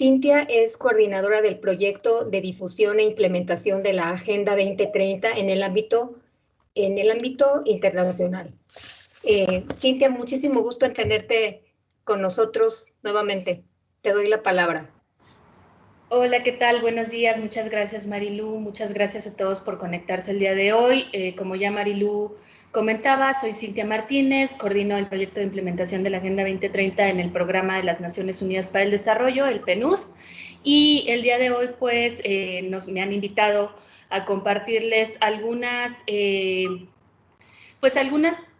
Cintia es coordinadora del proyecto de difusión e implementación de la Agenda 2030 en el ámbito internacional. Cintia, muchísimo gusto en tenerte con nosotros nuevamente. Te doy la palabra. Hola, ¿qué tal? Buenos días. Muchas gracias, Marilú. Muchas gracias a todos por conectarse el día de hoy. Como ya Marilú comentaba, soy Cintia Martínez, coordino el proyecto de implementación de la Agenda 2030 en el Programa de las Naciones Unidas para el Desarrollo, el PNUD. Y el día de hoy, pues, me han invitado a compartirles algunas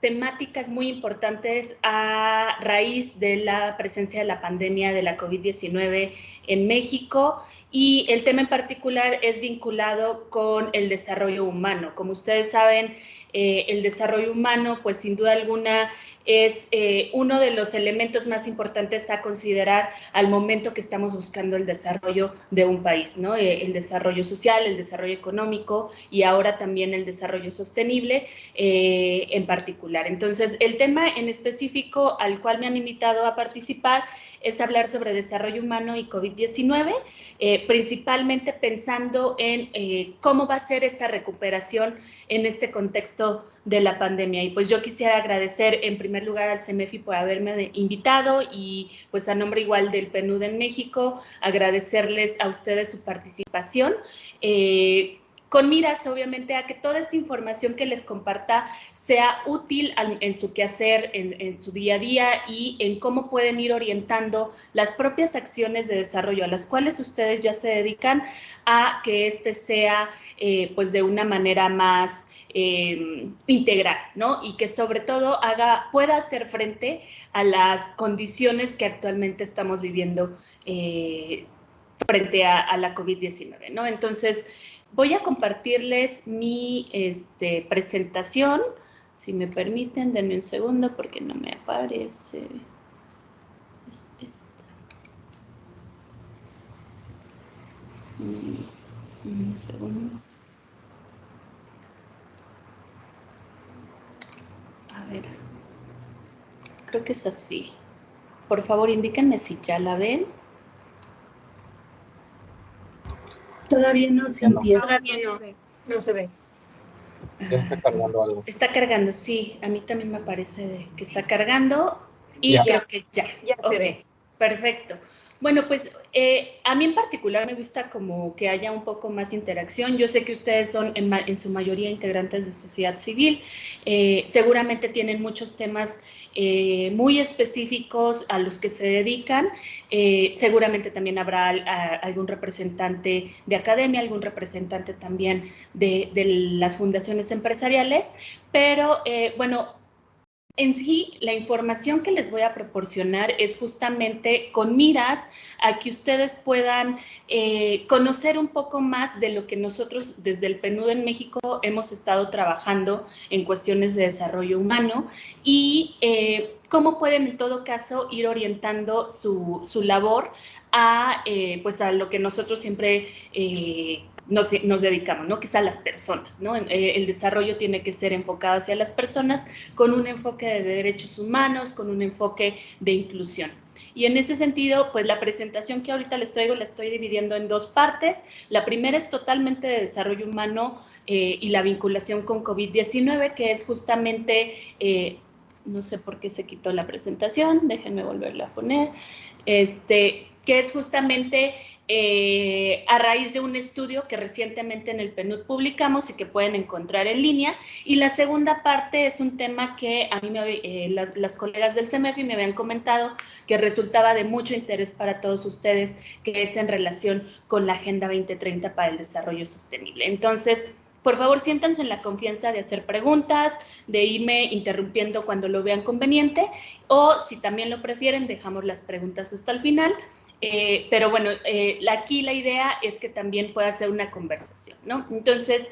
temáticas muy importantes a raíz de la presencia de la pandemia de la COVID-19 en México, y el tema en particular es vinculado con el desarrollo humano. Como ustedes saben, el desarrollo humano, pues sin duda alguna, es uno de los elementos más importantes a considerar al momento que estamos buscando el desarrollo de un país, ¿no? El desarrollo social, el desarrollo económico y ahora también el desarrollo sostenible en particular. Entonces, el tema en específico al cual me han invitado a participar es hablar sobre desarrollo humano y COVID-19, principalmente pensando en cómo va a ser esta recuperación en este contexto de la pandemia. Y pues yo quisiera agradecer en primer lugar al CEMEFI por haberme invitado y pues a nombre igual del PNUD en México, agradecerles a ustedes su participación. Con miras, obviamente, a que toda esta información que les comparta sea útil en su quehacer, en su día a día y en cómo pueden ir orientando las propias acciones de desarrollo a las cuales ustedes ya se dedican a que este sea, pues, de una manera más integral, ¿no? Y que sobre todo pueda hacer frente a las condiciones que actualmente estamos viviendo frente a la COVID-19, ¿no? Entonces, voy a compartirles mi presentación. Si me permiten, denme un segundo porque no me aparece. Es esta. Un segundo. A ver. Creo que es así. Por favor, indíquenme si ya la ven. Todavía no, Cintia. Todavía no se ve. Ya está cargando algo. Está cargando, sí. A mí también me parece que está cargando y ya. Creo que ya. Ya se ve. Perfecto. Bueno, pues a mí en particular me gusta como que haya un poco más interacción. Yo sé que ustedes son en su mayoría integrantes de sociedad civil. Seguramente tienen muchos temas muy específicos a los que se dedican. Seguramente también habrá algún representante de academia, algún representante también de las fundaciones empresariales, pero bueno, en sí, la información que les voy a proporcionar es justamente con miras a que ustedes puedan conocer un poco más de lo que nosotros desde el PNUD en México hemos estado trabajando en cuestiones de desarrollo humano y cómo pueden en todo caso ir orientando su labor a, pues a lo que nosotros siempre nos dedicamos, ¿no? Que es a las personas, ¿no? El desarrollo tiene que ser enfocado hacia las personas con un enfoque de derechos humanos, con un enfoque de inclusión. Y en ese sentido, pues la presentación que ahorita les traigo la estoy dividiendo en dos partes. La primera es totalmente de desarrollo humano y la vinculación con COVID-19, que es justamente, no sé por qué se quitó la presentación, déjenme volverla a poner, que es justamente a raíz de un estudio que recientemente en el PNUD publicamos y que pueden encontrar en línea. Y la segunda parte es un tema que a mí las colegas del CEMEFI me habían comentado que resultaba de mucho interés para todos ustedes, que es en relación con la Agenda 2030 para el Desarrollo Sostenible. Entonces, por favor, siéntanse en la confianza de hacer preguntas, de irme interrumpiendo cuando lo vean conveniente, o si también lo prefieren, dejamos las preguntas hasta el final. Pero bueno, aquí la idea es que también pueda ser una conversación, ¿no? Entonces,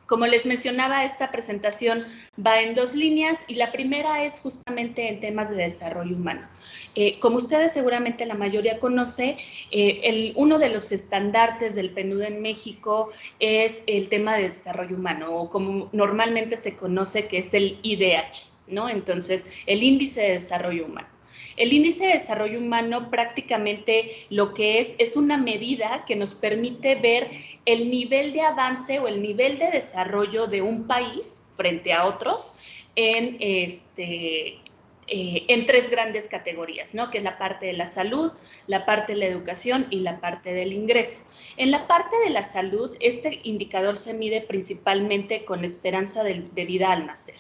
como les mencionaba, esta presentación va en dos líneas y la primera es justamente en temas de desarrollo humano. Como ustedes seguramente la mayoría conoce, uno de los estandartes del PNUD en México es el tema de desarrollo humano, o como normalmente se conoce que es el IDH, ¿no? Entonces, el Índice de Desarrollo Humano. El índice de desarrollo humano prácticamente lo que es una medida que nos permite ver el nivel de avance o el nivel de desarrollo de un país frente a otros en tres grandes categorías, ¿no? Que es la parte de la salud, la parte de la educación y la parte del ingreso. En la parte de la salud, este indicador se mide principalmente con la esperanza de vida al nacer.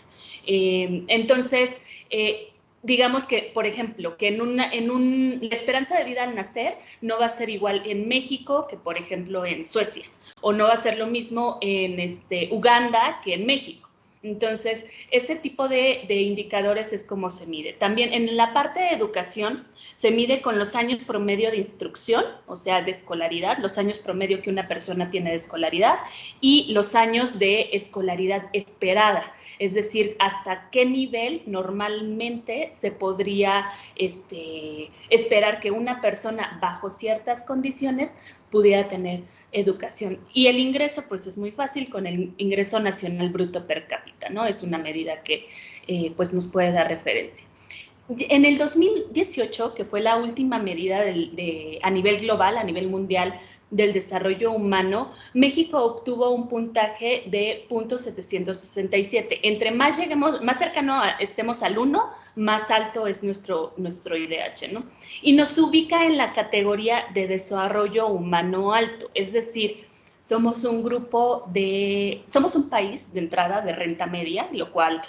Entonces, digamos que, por ejemplo, que la esperanza de vida al nacer no va a ser igual en México que, por ejemplo, en Suecia, o no va a ser lo mismo en Uganda que en México. Entonces, ese tipo de indicadores es como se mide. También en la parte de educación se mide con los años promedio de instrucción, o sea, de escolaridad, los años promedio que una persona tiene de escolaridad y los años de escolaridad esperada, es decir, hasta qué nivel normalmente se podría esperar que una persona bajo ciertas condiciones pudiera tener educación. Y el ingreso, pues es muy fácil con el ingreso nacional bruto per cápita, ¿no? Es una medida que pues nos puede dar referencia. En el 2018, que fue la última medida a nivel global, a nivel mundial, del desarrollo humano, México obtuvo un puntaje de .767. Entre más lleguemos, más cercano estemos al 1, más alto es nuestro IDH, ¿no? Y nos ubica en la categoría de desarrollo humano alto, es decir, somos un país de entrada de renta media, lo cual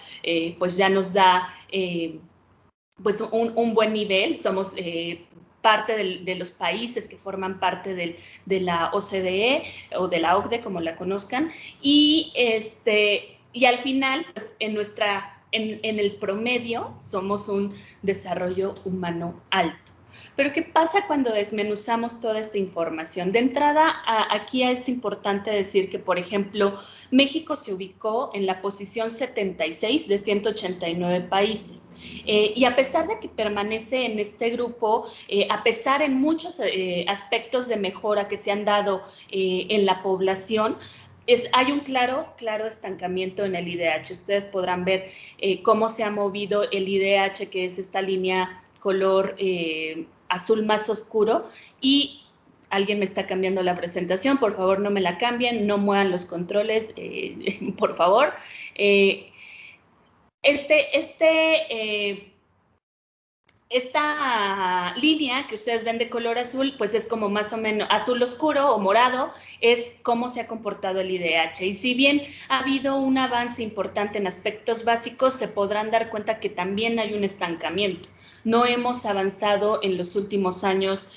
pues ya nos da pues un buen nivel. Somos parte de los países que forman parte de la OCDE o de la OCDE, como la conozcan, y al final, pues, en el promedio, somos un desarrollo humano alto. Pero ¿qué pasa cuando desmenuzamos toda esta información? De entrada, aquí es importante decir que, por ejemplo, México se ubicó en la posición 76 de 189 países. Y a pesar de que permanece en este grupo, a pesar en muchos aspectos de mejora que se han dado en la población, hay un claro estancamiento en el IDH. Ustedes podrán ver cómo se ha movido el IDH, que es esta línea color azul más oscuro, y alguien me está cambiando la presentación, por favor no me la cambien, no muevan los controles, por favor. Esta línea que ustedes ven de color azul, pues es como más o menos azul oscuro o morado, es cómo se ha comportado el IDH. Y si bien ha habido un avance importante en aspectos básicos, se podrán dar cuenta que también hay un estancamiento. No hemos avanzado en los últimos años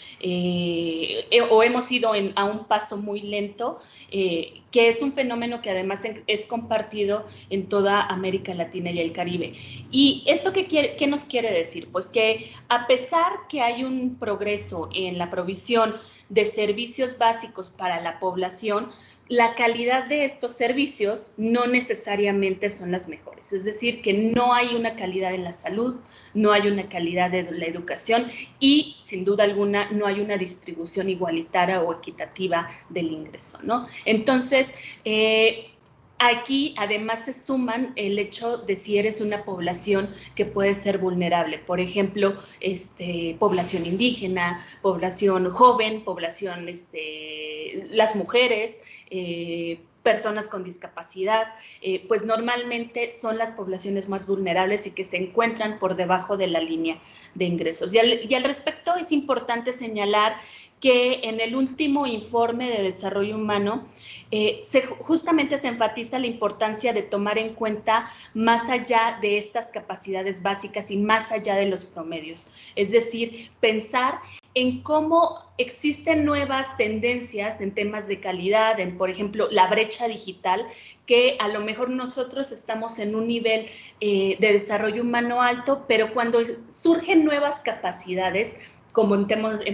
o hemos ido a un paso muy lento, que es un fenómeno que además es compartido en toda América Latina y el Caribe. ¿Y esto qué nos quiere decir? Pues que a pesar que hay un progreso en la provisión de servicios básicos para la población, la calidad de estos servicios no necesariamente son las mejores. Es decir, que no hay una calidad en la salud, no hay una calidad de la educación y, sin duda alguna, no hay una distribución igualitaria o equitativa del ingreso, ¿no? Entonces, aquí además se suman el hecho de si eres una población que puede ser vulnerable, por ejemplo, población indígena, población joven, población, las mujeres, personas con discapacidad, pues normalmente son las poblaciones más vulnerables y que se encuentran por debajo de la línea de ingresos. Y al respecto es importante señalar que en el último informe de desarrollo humano justamente se enfatiza la importancia de tomar en cuenta más allá de estas capacidades básicas y más allá de los promedios. Es decir, pensar en cómo existen nuevas tendencias en temas de calidad, en, por ejemplo, la brecha digital, que a lo mejor nosotros estamos en un nivel de desarrollo humano alto, pero cuando surgen nuevas capacidades, como en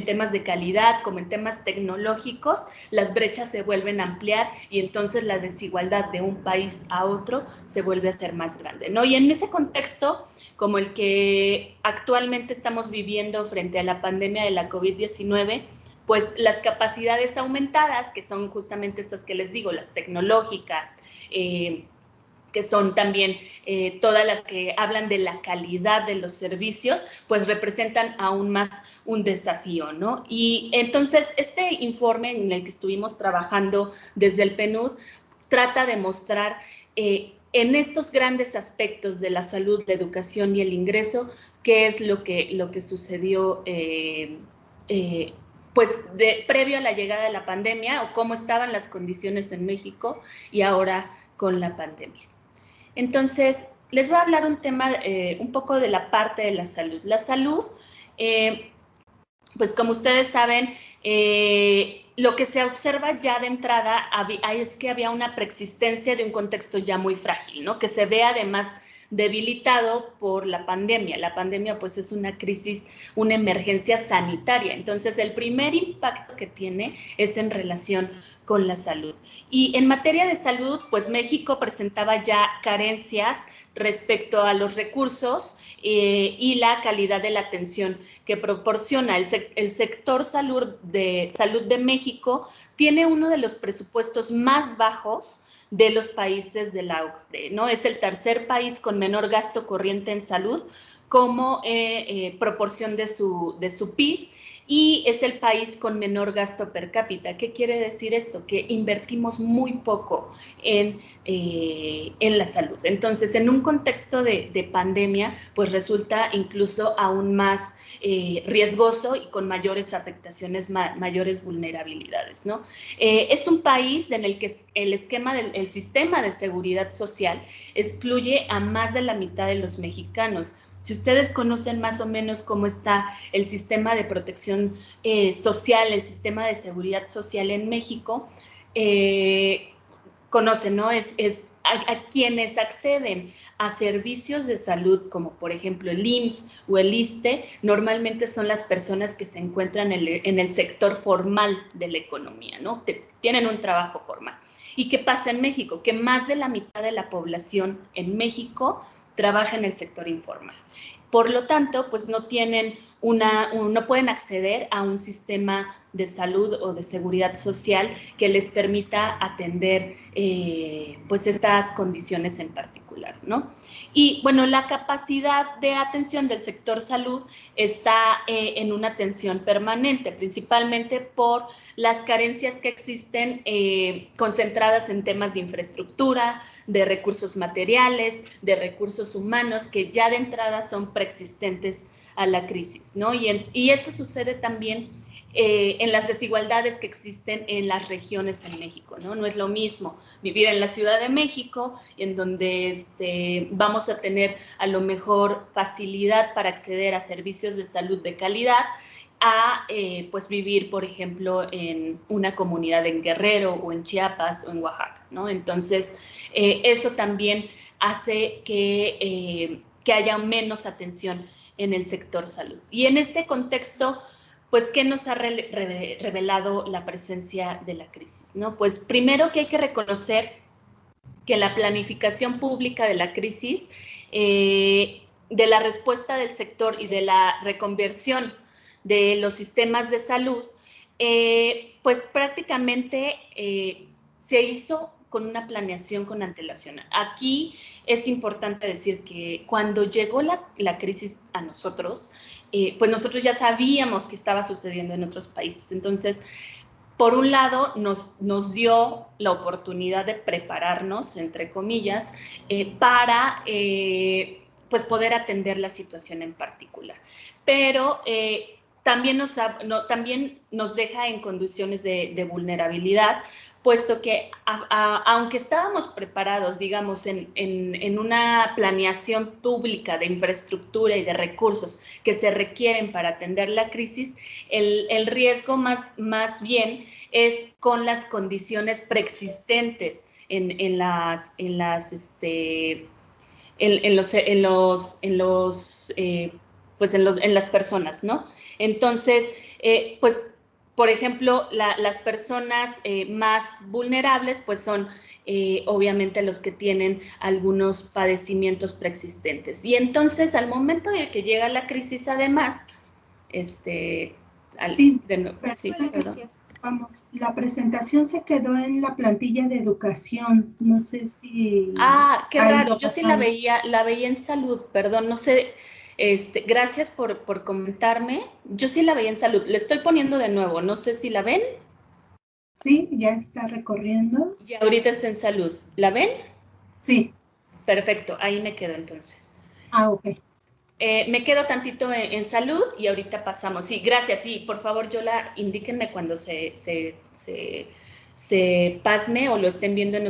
temas de calidad, como en temas tecnológicos, las brechas se vuelven a ampliar y entonces la desigualdad de un país a otro se vuelve a ser más grande, ¿no? Y en ese contexto, como el que actualmente estamos viviendo frente a la pandemia de la COVID-19, pues las capacidades aumentadas, que son justamente estas que les digo, las tecnológicas, que son también todas las que hablan de la calidad de los servicios, pues representan aún más un desafío, ¿no? Y entonces este informe en el que estuvimos trabajando desde el PNUD trata de mostrar en estos grandes aspectos de la salud, la educación y el ingreso, qué es lo que sucedió pues previo a la llegada de la pandemia, o cómo estaban las condiciones en México y ahora con la pandemia. Entonces, les voy a hablar un poco de la parte de la salud. La salud, pues como ustedes saben, lo que se observa ya de entrada es que había una preexistencia de un contexto ya muy frágil, ¿no? Que se ve además debilitado por la pandemia. La pandemia pues es una crisis, una emergencia sanitaria. Entonces el primer impacto que tiene es en relación con la salud. Y en materia de salud, pues México presentaba ya carencias respecto a los recursos y la calidad de la atención que proporciona. El sector salud de México tiene uno de los presupuestos más bajos de los países de la OCDE, ¿no? Es el tercer país con menor gasto corriente en salud como proporción de su PIB, y es el país con menor gasto per cápita. ¿Qué quiere decir esto? Que invertimos muy poco en la salud. Entonces, en un contexto de pandemia, pues resulta incluso aún más riesgoso y con mayores afectaciones, mayores vulnerabilidades, ¿no? Es un país en el que el sistema de seguridad social excluye a más de la mitad de los mexicanos. Si ustedes conocen más o menos cómo está el sistema de protección social, el sistema de seguridad social en México, conocen, ¿no? A quienes acceden a servicios de salud, como por ejemplo el IMSS o el ISSSTE, normalmente son las personas que se encuentran en el sector formal de la economía, ¿no? Tienen un trabajo formal. ¿Y qué pasa en México? Que más de la mitad de la población en México trabaja en el sector informal. Por lo tanto, pues no pueden acceder a un sistema de salud o de seguridad social que les permita atender pues estas condiciones en particular, ¿no? Y bueno, la capacidad de atención del sector salud está en una atención permanente, principalmente por las carencias que existen concentradas en temas de infraestructura, de recursos materiales, de recursos humanos, que ya de entrada son preexistentes a la crisis, ¿no? Y eso sucede también en las desigualdades que existen en las regiones en México, ¿no? No es lo mismo vivir en la Ciudad de México, en donde vamos a tener a lo mejor facilidad para acceder a servicios de salud de calidad, a pues vivir, por ejemplo, en una comunidad en Guerrero o en Chiapas o en Oaxaca, ¿no? Entonces, eso también hace que haya menos atención en el sector salud. Y en este contexto, pues, ¿qué nos ha revelado la presencia de la crisis, ¿no? Pues, primero que hay que reconocer que la planificación pública de la crisis, de la respuesta del sector y de la reconversión de los sistemas de salud, pues prácticamente se hizo con una planeación con antelación. Aquí es importante decir que cuando llegó la crisis a nosotros, pues nosotros ya sabíamos que estaba sucediendo en otros países. Entonces, por un lado, nos dio la oportunidad de prepararnos, entre comillas, para pues poder atender la situación en particular. Pero también nos deja en condiciones de vulnerabilidad, puesto que aunque estábamos preparados, digamos, en una planeación pública de infraestructura y de recursos que se requieren para atender la crisis, el riesgo más bien es con las condiciones preexistentes en las personas, ¿no? Entonces, pues, por ejemplo, las personas más vulnerables, pues son obviamente los que tienen algunos padecimientos preexistentes. Y entonces, al momento de que llega la crisis, además, Sí, de nuevo, sí, perdón. Vamos, la presentación se quedó en la plantilla de educación. No sé si Ah, qué ha raro, ido yo sí pasando. la veía en salud, perdón, no sé, gracias por comentarme, yo sí la veía en salud, le estoy poniendo de nuevo, no sé si la ven, Sí, ya está recorriendo. y ahorita está en salud, ¿la ven? Sí. Perfecto, ahí me quedo entonces. Ah, ok. Me quedo tantito en salud y ahorita pasamos. Sí, gracias. Sí, por favor, indíquenme cuando se pasme o lo estén viendo en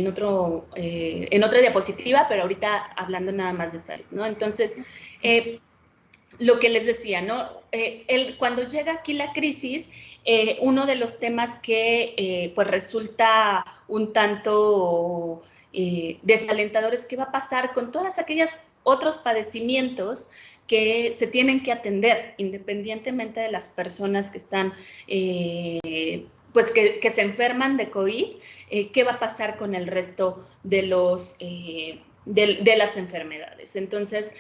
otra diapositiva, pero ahorita hablando nada más de salud, ¿no? Entonces, lo que les decía, ¿no? Cuando llega aquí la crisis, uno de los temas que pues resulta un tanto desalentador es qué va a pasar con todas aquellas otros padecimientos que se tienen que atender independientemente de las personas que están pues que se enferman de COVID, qué va a pasar con el resto de de las enfermedades. Entonces,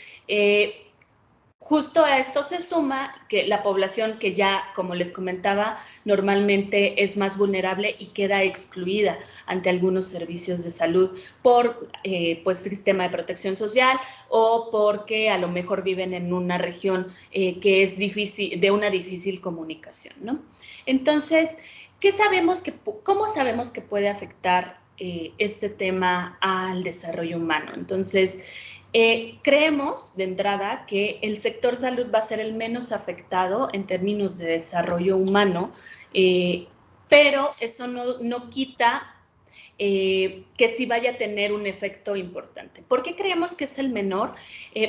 justo a esto se suma que la población que ya, como les comentaba, normalmente es más vulnerable y queda excluida ante algunos servicios de salud por pues sistema de protección social o porque a lo mejor viven en una región que es difícil, de una difícil comunicación, ¿no? Entonces, ¿cómo sabemos que puede afectar este tema al desarrollo humano? Entonces, creemos de entrada que el sector salud va a ser el menos afectado en términos de desarrollo humano, pero eso no quita que sí vaya a tener un efecto importante. ¿Por qué creemos que es el menor?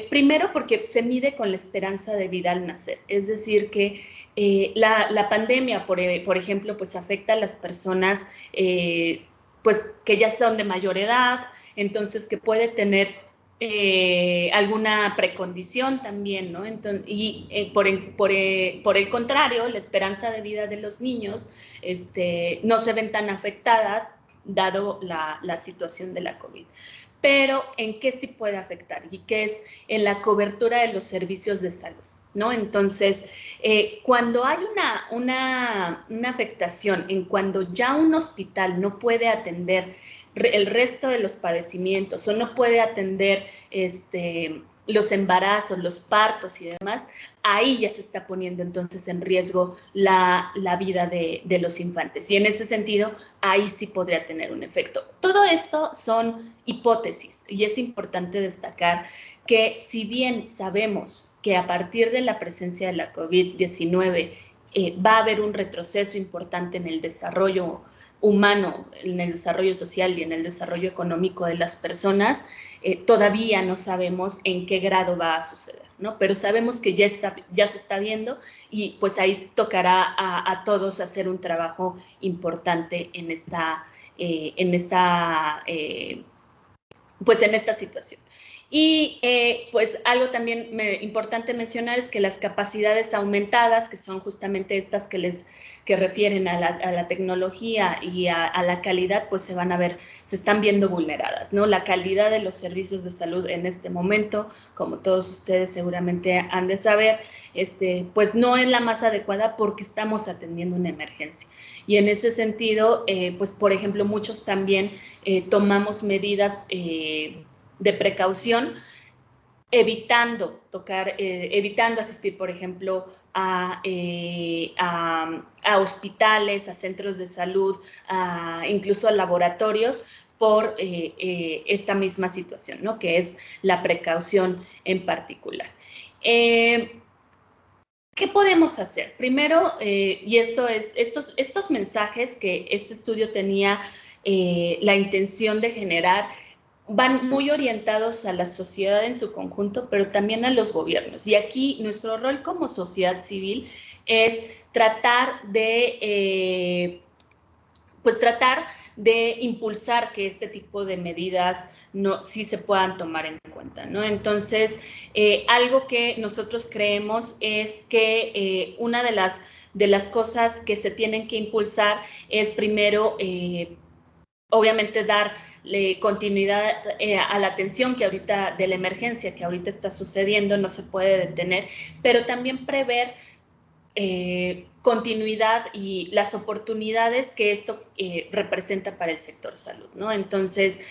Primero, porque se mide con la esperanza de vida al nacer, es decir, que la pandemia, por ejemplo, pues afecta a las personas pues que ya son de mayor edad, entonces que puede tener alguna precondición también, ¿no? Entonces, y por el contrario, la esperanza de vida de los niños no se ven tan afectadas dado la situación de la COVID. Pero ¿en qué sí puede afectar? Y qué es en la cobertura de los servicios de salud, ¿no? Entonces, cuando hay una afectación en cuando ya un hospital no puede atender el resto de los padecimientos o no puede atender los embarazos, los partos y demás, ahí ya se está poniendo entonces en riesgo la vida de los infantes. Y en ese sentido, ahí sí podría tener un efecto. Todo esto son hipótesis y es importante destacar que si bien sabemos que a partir de la presencia de la COVID-19 va a haber un retroceso importante en el desarrollo humano, en el desarrollo social y en el desarrollo económico de las personas, todavía no sabemos en qué grado va a suceder, ¿no? Pero sabemos que ya se está viendo y pues ahí tocará a todos hacer un trabajo importante en esta situación. Y pues algo también importante mencionar es que las capacidades aumentadas, que son justamente estas que refieren a la tecnología y a la calidad, pues se están viendo vulneradas, ¿no? La calidad de los servicios de salud en este momento, como todos ustedes seguramente han de saber, pues no es la más adecuada porque estamos atendiendo una emergencia. Y en ese sentido, pues por ejemplo, muchos también tomamos medidas de precaución, evitando asistir, por ejemplo, a hospitales, a centros de salud, incluso a laboratorios, por esta misma situación, ¿no? Que es la precaución en particular. ¿Qué podemos hacer? Primero, y estos mensajes que este estudio tenía la intención de generar, van muy orientados a la sociedad en su conjunto, pero también a los gobiernos. Y aquí nuestro rol como sociedad civil es tratar de impulsar que este tipo de medidas sí se puedan tomar en cuenta, ¿no? Entonces, algo que nosotros creemos es que una de las cosas que se tienen que impulsar es primero, obviamente, darle continuidad a la atención de la emergencia que ahorita está sucediendo, no se puede detener, pero también prever continuidad y las oportunidades que esto representa para el sector salud, ¿no? Entonces,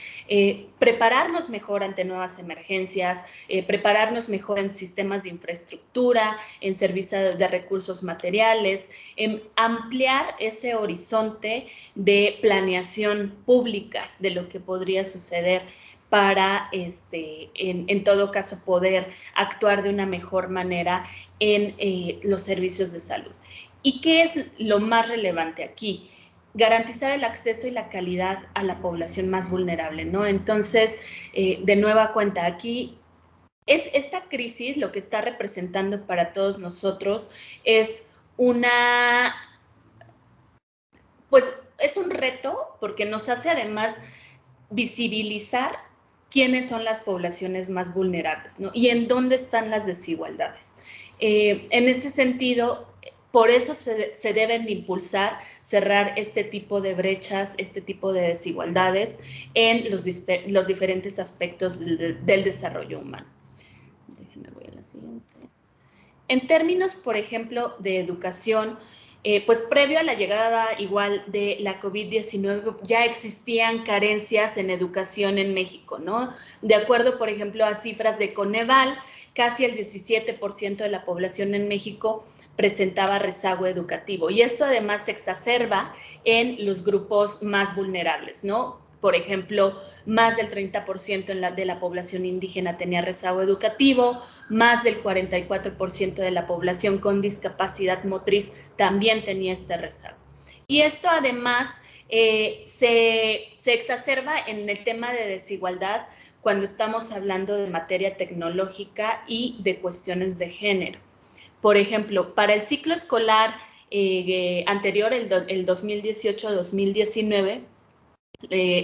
prepararnos mejor ante nuevas emergencias, prepararnos mejor en sistemas de infraestructura, en servicios de recursos materiales, ampliar ese horizonte de planeación pública de lo que podría suceder para, en todo caso, poder actuar de una mejor manera en los servicios de salud. ¿Y qué es lo más relevante aquí? Garantizar el acceso y la calidad a la población más vulnerable, ¿no? Entonces, de nueva cuenta, aquí esta crisis lo que está representando para todos nosotros es pues es un reto porque nos hace además visibilizar quiénes son las poblaciones más vulnerables, ¿no? Y en dónde están las desigualdades. En ese sentido, por eso se deben de impulsar, cerrar este tipo de brechas, este tipo de desigualdades en los diferentes aspectos del desarrollo humano. Déjenme, voy a la siguiente. En términos, por ejemplo, de educación, pues previo a la llegada igual de la COVID-19 ya existían carencias en educación en México, ¿no? De acuerdo, por ejemplo, a cifras de Coneval, casi el 17% de la población en México presentaba rezago educativo y esto además se exacerba en los grupos más vulnerables, ¿no? Por ejemplo, más del 30% de la población indígena tenía rezago educativo, más del 44% de la población con discapacidad motriz también tenía este rezago. Y esto además se exacerba en el tema de desigualdad cuando estamos hablando de materia tecnológica y de cuestiones de género. Por ejemplo, para el ciclo escolar anterior, el 2018-2019,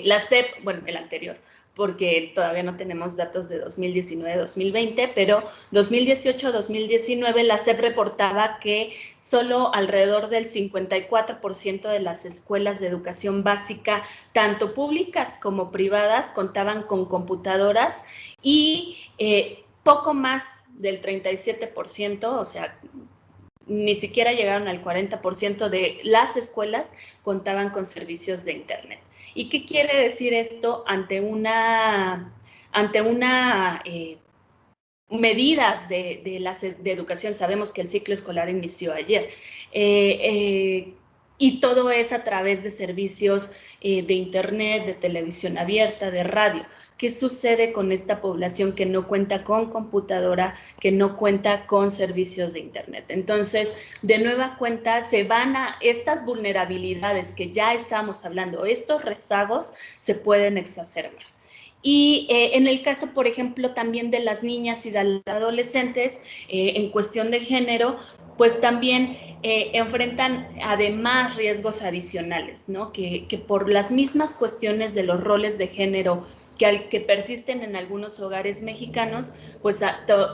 la SEP, bueno, el anterior, porque todavía no tenemos datos de 2019-2020, pero 2018-2019 la SEP reportaba que solo alrededor del 54% de las escuelas de educación básica, tanto públicas como privadas, contaban con computadoras y poco más del 37%, o sea, ni siquiera llegaron al 40% de las escuelas contaban con servicios de Internet. ¿Y qué quiere decir esto ante medidas de educación? Sabemos que el ciclo escolar inició ayer. Y todo es a través de servicios de Internet, de televisión abierta, de radio. ¿Qué sucede con esta población que no cuenta con computadora, que no cuenta con servicios de Internet? Entonces, de nueva cuenta, se van a estas vulnerabilidades que ya estamos hablando, estos rezagos se pueden exacerbar. Y en el caso, por ejemplo, también de las niñas y de los adolescentes, en cuestión de género, pues también enfrentan además riesgos adicionales, ¿no? Que por las mismas cuestiones de los roles de género que persisten en algunos hogares mexicanos, pues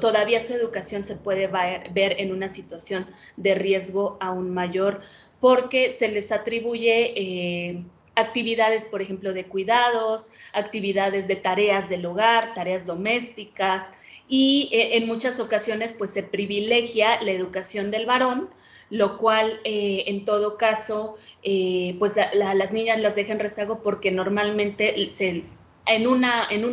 todavía su educación se puede ver en una situación de riesgo aún mayor porque se les atribuye actividades, por ejemplo, de cuidados, actividades de tareas del hogar, tareas domésticas, y en muchas ocasiones pues se privilegia la educación del varón, lo cual en todo caso pues las niñas las dejan rezago porque normalmente en un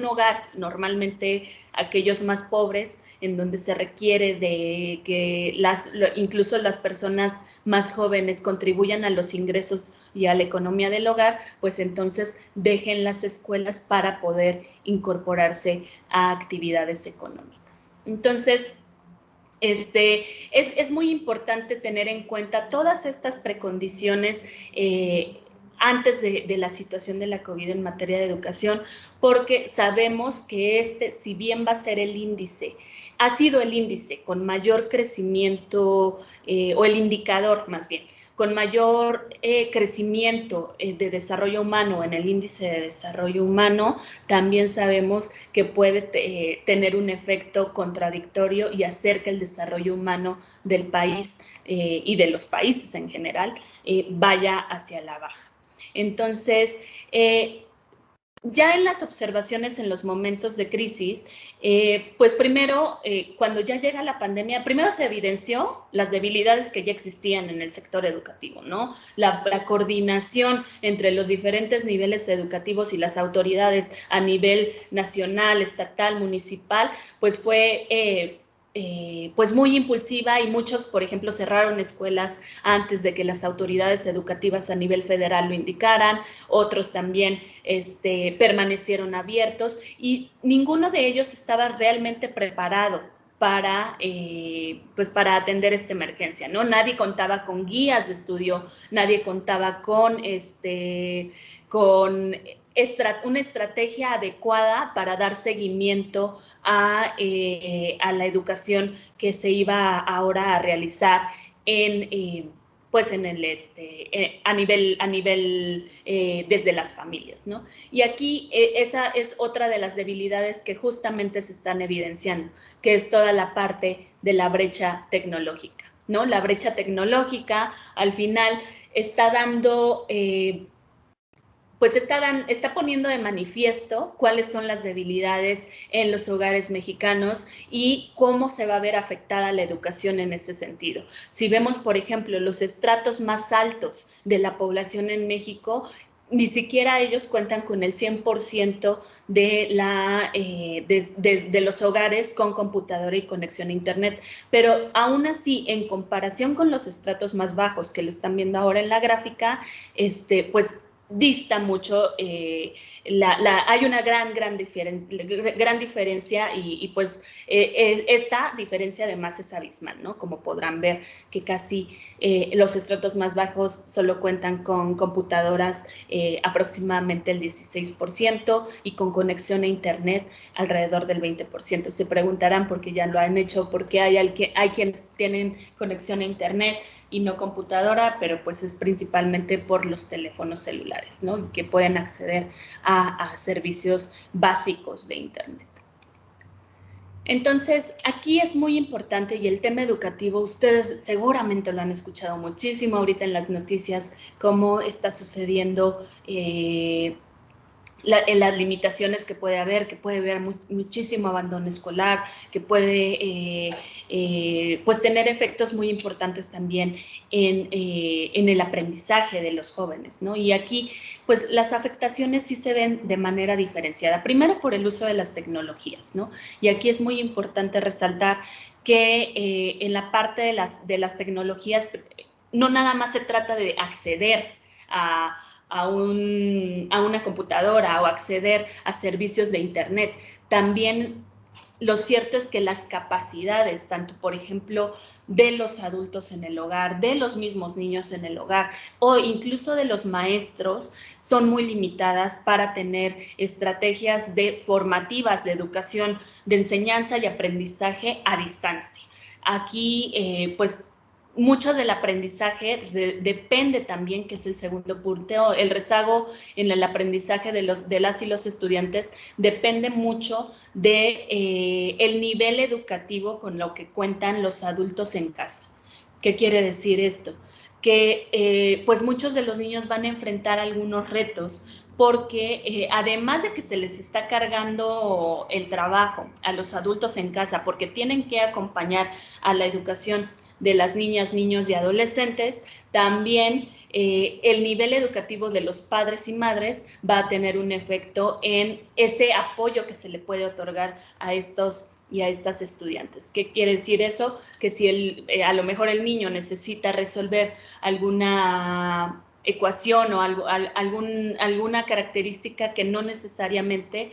hogar, normalmente aquellos más pobres, en donde se requiere de que incluso las personas más jóvenes contribuyan a los ingresos y a la economía del hogar, pues entonces dejen las escuelas para poder incorporarse a actividades económicas. Entonces, es muy importante tener en cuenta todas estas precondiciones antes de la situación de la COVID en materia de educación, porque sabemos que si bien va a ser el índice, ha sido el índice con mayor crecimiento, o el indicador más bien, con mayor crecimiento de desarrollo humano en el índice de desarrollo humano, también sabemos que puede tener un efecto contradictorio y hacer que el desarrollo humano del país y de los países en general vaya hacia la baja. Entonces, Ya en las observaciones en los momentos de crisis, pues primero, cuando ya llega la pandemia, primero se evidenció las debilidades que ya existían en el sector educativo, ¿no? La coordinación entre los diferentes niveles educativos y las autoridades a nivel nacional, estatal, municipal, pues fue pues muy impulsiva, y muchos, por ejemplo, cerraron escuelas antes de que las autoridades educativas a nivel federal lo indicaran, otros también permanecieron abiertos, y ninguno de ellos estaba realmente preparado para, pues para atender esta emergencia, ¿no? Nadie contaba con guías de estudio, nadie contaba con una estrategia adecuada para dar seguimiento a la educación que se iba ahora a realizar pues en el a nivel desde las familias, ¿no? Y aquí esa es otra de las debilidades que justamente se están evidenciando, que es toda la parte de la brecha tecnológica, ¿no? La brecha tecnológica al final está dando pues está poniendo de manifiesto cuáles son las debilidades en los hogares mexicanos y cómo se va a ver afectada la educación en ese sentido. Si vemos, por ejemplo, los estratos más altos de la población en México, ni siquiera ellos cuentan con el 100% de los hogares con computadora y conexión a internet, pero aún así, en comparación con los estratos más bajos que lo están viendo ahora en la gráfica, pues dista mucho, hay una gran diferencia y pues esta diferencia además es abismal, ¿no? Como podrán ver, que casi los estratos más bajos solo cuentan con computadoras aproximadamente el 16% y con conexión a internet alrededor del 20%. Se preguntarán por qué ya lo han hecho, porque hay quienes tienen conexión a internet y no computadora, pero pues es principalmente por los teléfonos celulares, ¿no? Que pueden acceder a servicios básicos de internet. Entonces, aquí es muy importante, y el tema educativo, ustedes seguramente lo han escuchado muchísimo ahorita en las noticias, cómo está sucediendo en las limitaciones que puede haber muchísimo abandono escolar, que puede pues tener efectos muy importantes también en el aprendizaje de los jóvenes, ¿no? Y aquí pues las afectaciones sí se ven de manera diferenciada, primero por el uso de las tecnologías, ¿no? Y aquí es muy importante resaltar que en la parte de las tecnologías no nada más se trata de acceder a una computadora o acceder a servicios de internet. También lo cierto es que las capacidades, tanto por ejemplo de los adultos en el hogar, de los mismos niños en el hogar o incluso de los maestros, son muy limitadas para tener estrategias formativas de educación, de enseñanza y aprendizaje a distancia. Aquí pues mucho del aprendizaje depende también, que es el segundo punto, el rezago en el aprendizaje de las y los estudiantes depende mucho de el nivel educativo con lo que cuentan los adultos en casa. ¿Qué quiere decir esto? Que pues muchos de los niños van a enfrentar algunos retos, porque además de que se les está cargando el trabajo a los adultos en casa, porque tienen que acompañar a la educación de las niñas, niños y adolescentes, también el nivel educativo de los padres y madres va a tener un efecto en ese apoyo que se le puede otorgar a estos y a estas estudiantes. ¿Qué quiere decir eso? Que si a lo mejor el niño necesita resolver alguna ecuación o alguna característica que no necesariamente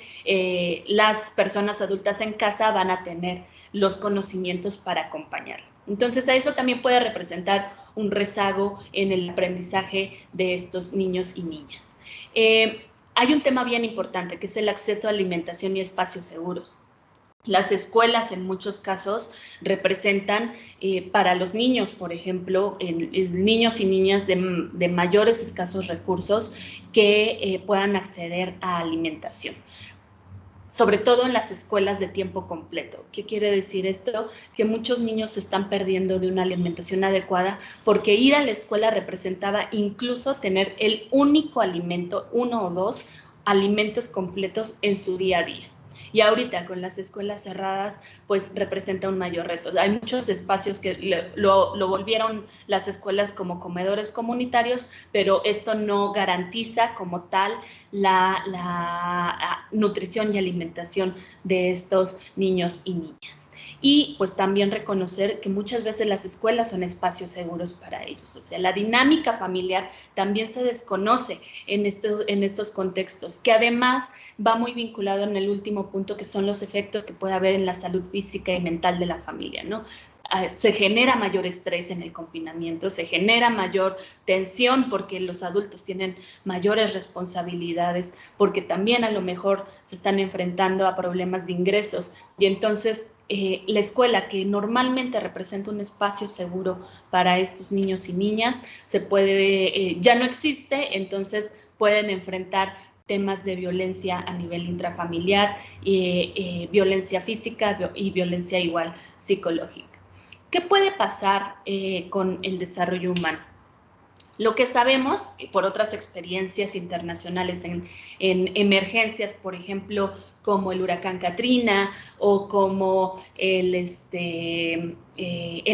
las personas adultas en casa van a tener los conocimientos para acompañarlo. Entonces, a eso también puede representar un rezago en el aprendizaje de estos niños y niñas. Hay un tema bien importante, que es el acceso a alimentación y espacios seguros. Las escuelas en muchos casos representan para los niños, por ejemplo, niños y niñas de mayores escasos recursos que puedan acceder a alimentación, sobre todo en las escuelas de tiempo completo. ¿Qué quiere decir esto? Que muchos niños se están perdiendo de una alimentación adecuada porque ir a la escuela representaba incluso tener el único alimento, uno o dos, alimentos completos en su día a día. Y ahorita con las escuelas cerradas, pues representa un mayor reto. Hay muchos espacios que lo volvieron las escuelas como comedores comunitarios, pero esto no garantiza como tal la nutrición y alimentación de estos niños y niñas. Y pues también reconocer que muchas veces las escuelas son espacios seguros para ellos. O sea, la dinámica familiar también se desconoce en estos contextos, que además va muy vinculado en el último punto, que son los efectos que puede haber en la salud física y mental de la familia, ¿no? Se genera mayor estrés en el confinamiento, se genera mayor tensión porque los adultos tienen mayores responsabilidades, porque también a lo mejor se están enfrentando a problemas de ingresos y entonces la escuela, que normalmente representa un espacio seguro para estos niños y niñas, ya no existe, entonces pueden enfrentar temas de violencia a nivel intrafamiliar, violencia física y violencia igual psicológica. ¿Qué puede pasar con el desarrollo humano? Lo que sabemos por otras experiencias internacionales en emergencias, por ejemplo, como el huracán Katrina o como el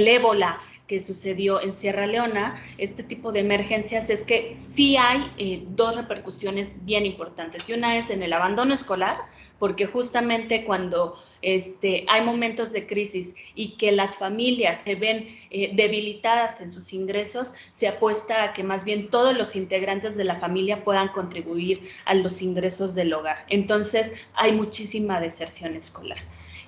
ébola que sucedió en Sierra Leona, este tipo de emergencias es que sí hay dos repercusiones bien importantes. Y una es en el abandono escolar, porque justamente cuando hay momentos de crisis y que las familias se ven debilitadas en sus ingresos, se apuesta a que más bien todos los integrantes de la familia puedan contribuir a los ingresos del hogar. Entonces, hay muchísima deserción escolar.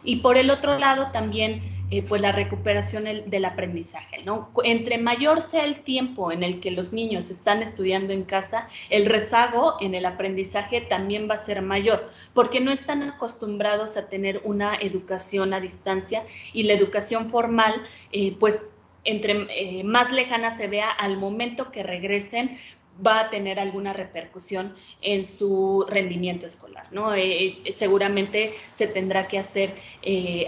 Y por el otro lado también pues la recuperación del aprendizaje, ¿no? Entre mayor sea el tiempo en el que los niños están estudiando en casa, el rezago en el aprendizaje también va a ser mayor, porque no están acostumbrados a tener una educación a distancia y la educación formal, pues entre más lejana se vea, al momento que regresen, va a tener alguna repercusión en su rendimiento escolar, ¿no? Seguramente se tendrá que hacer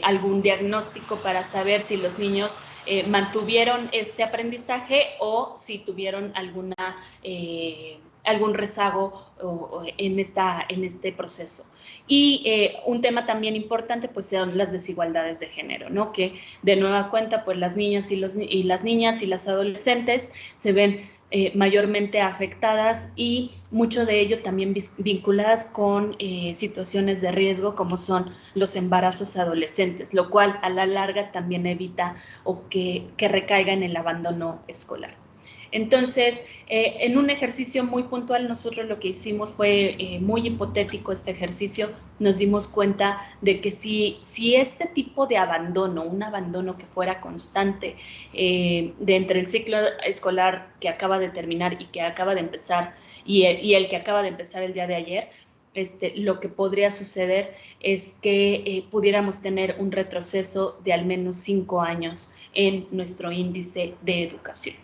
algún diagnóstico para saber si los niños mantuvieron este aprendizaje o si tuvieron algún rezago en este proceso. Y un tema también importante pues son las desigualdades de género, ¿no? Que de nueva cuenta pues las niñas y las adolescentes se ven mayormente afectadas y mucho de ello también vinculadas con situaciones de riesgo como son los embarazos adolescentes, lo cual a la larga también evita o que recaiga en el abandono escolar. Entonces, en un ejercicio muy puntual, nosotros lo que hicimos fue muy hipotético este ejercicio. Nos dimos cuenta de que si este tipo de abandono, un abandono que fuera constante de entre el ciclo escolar que acaba de terminar y que acaba de empezar y el que acaba de empezar el día de ayer, lo que podría suceder es que pudiéramos tener un retroceso de al menos 5 años en nuestro índice de educación.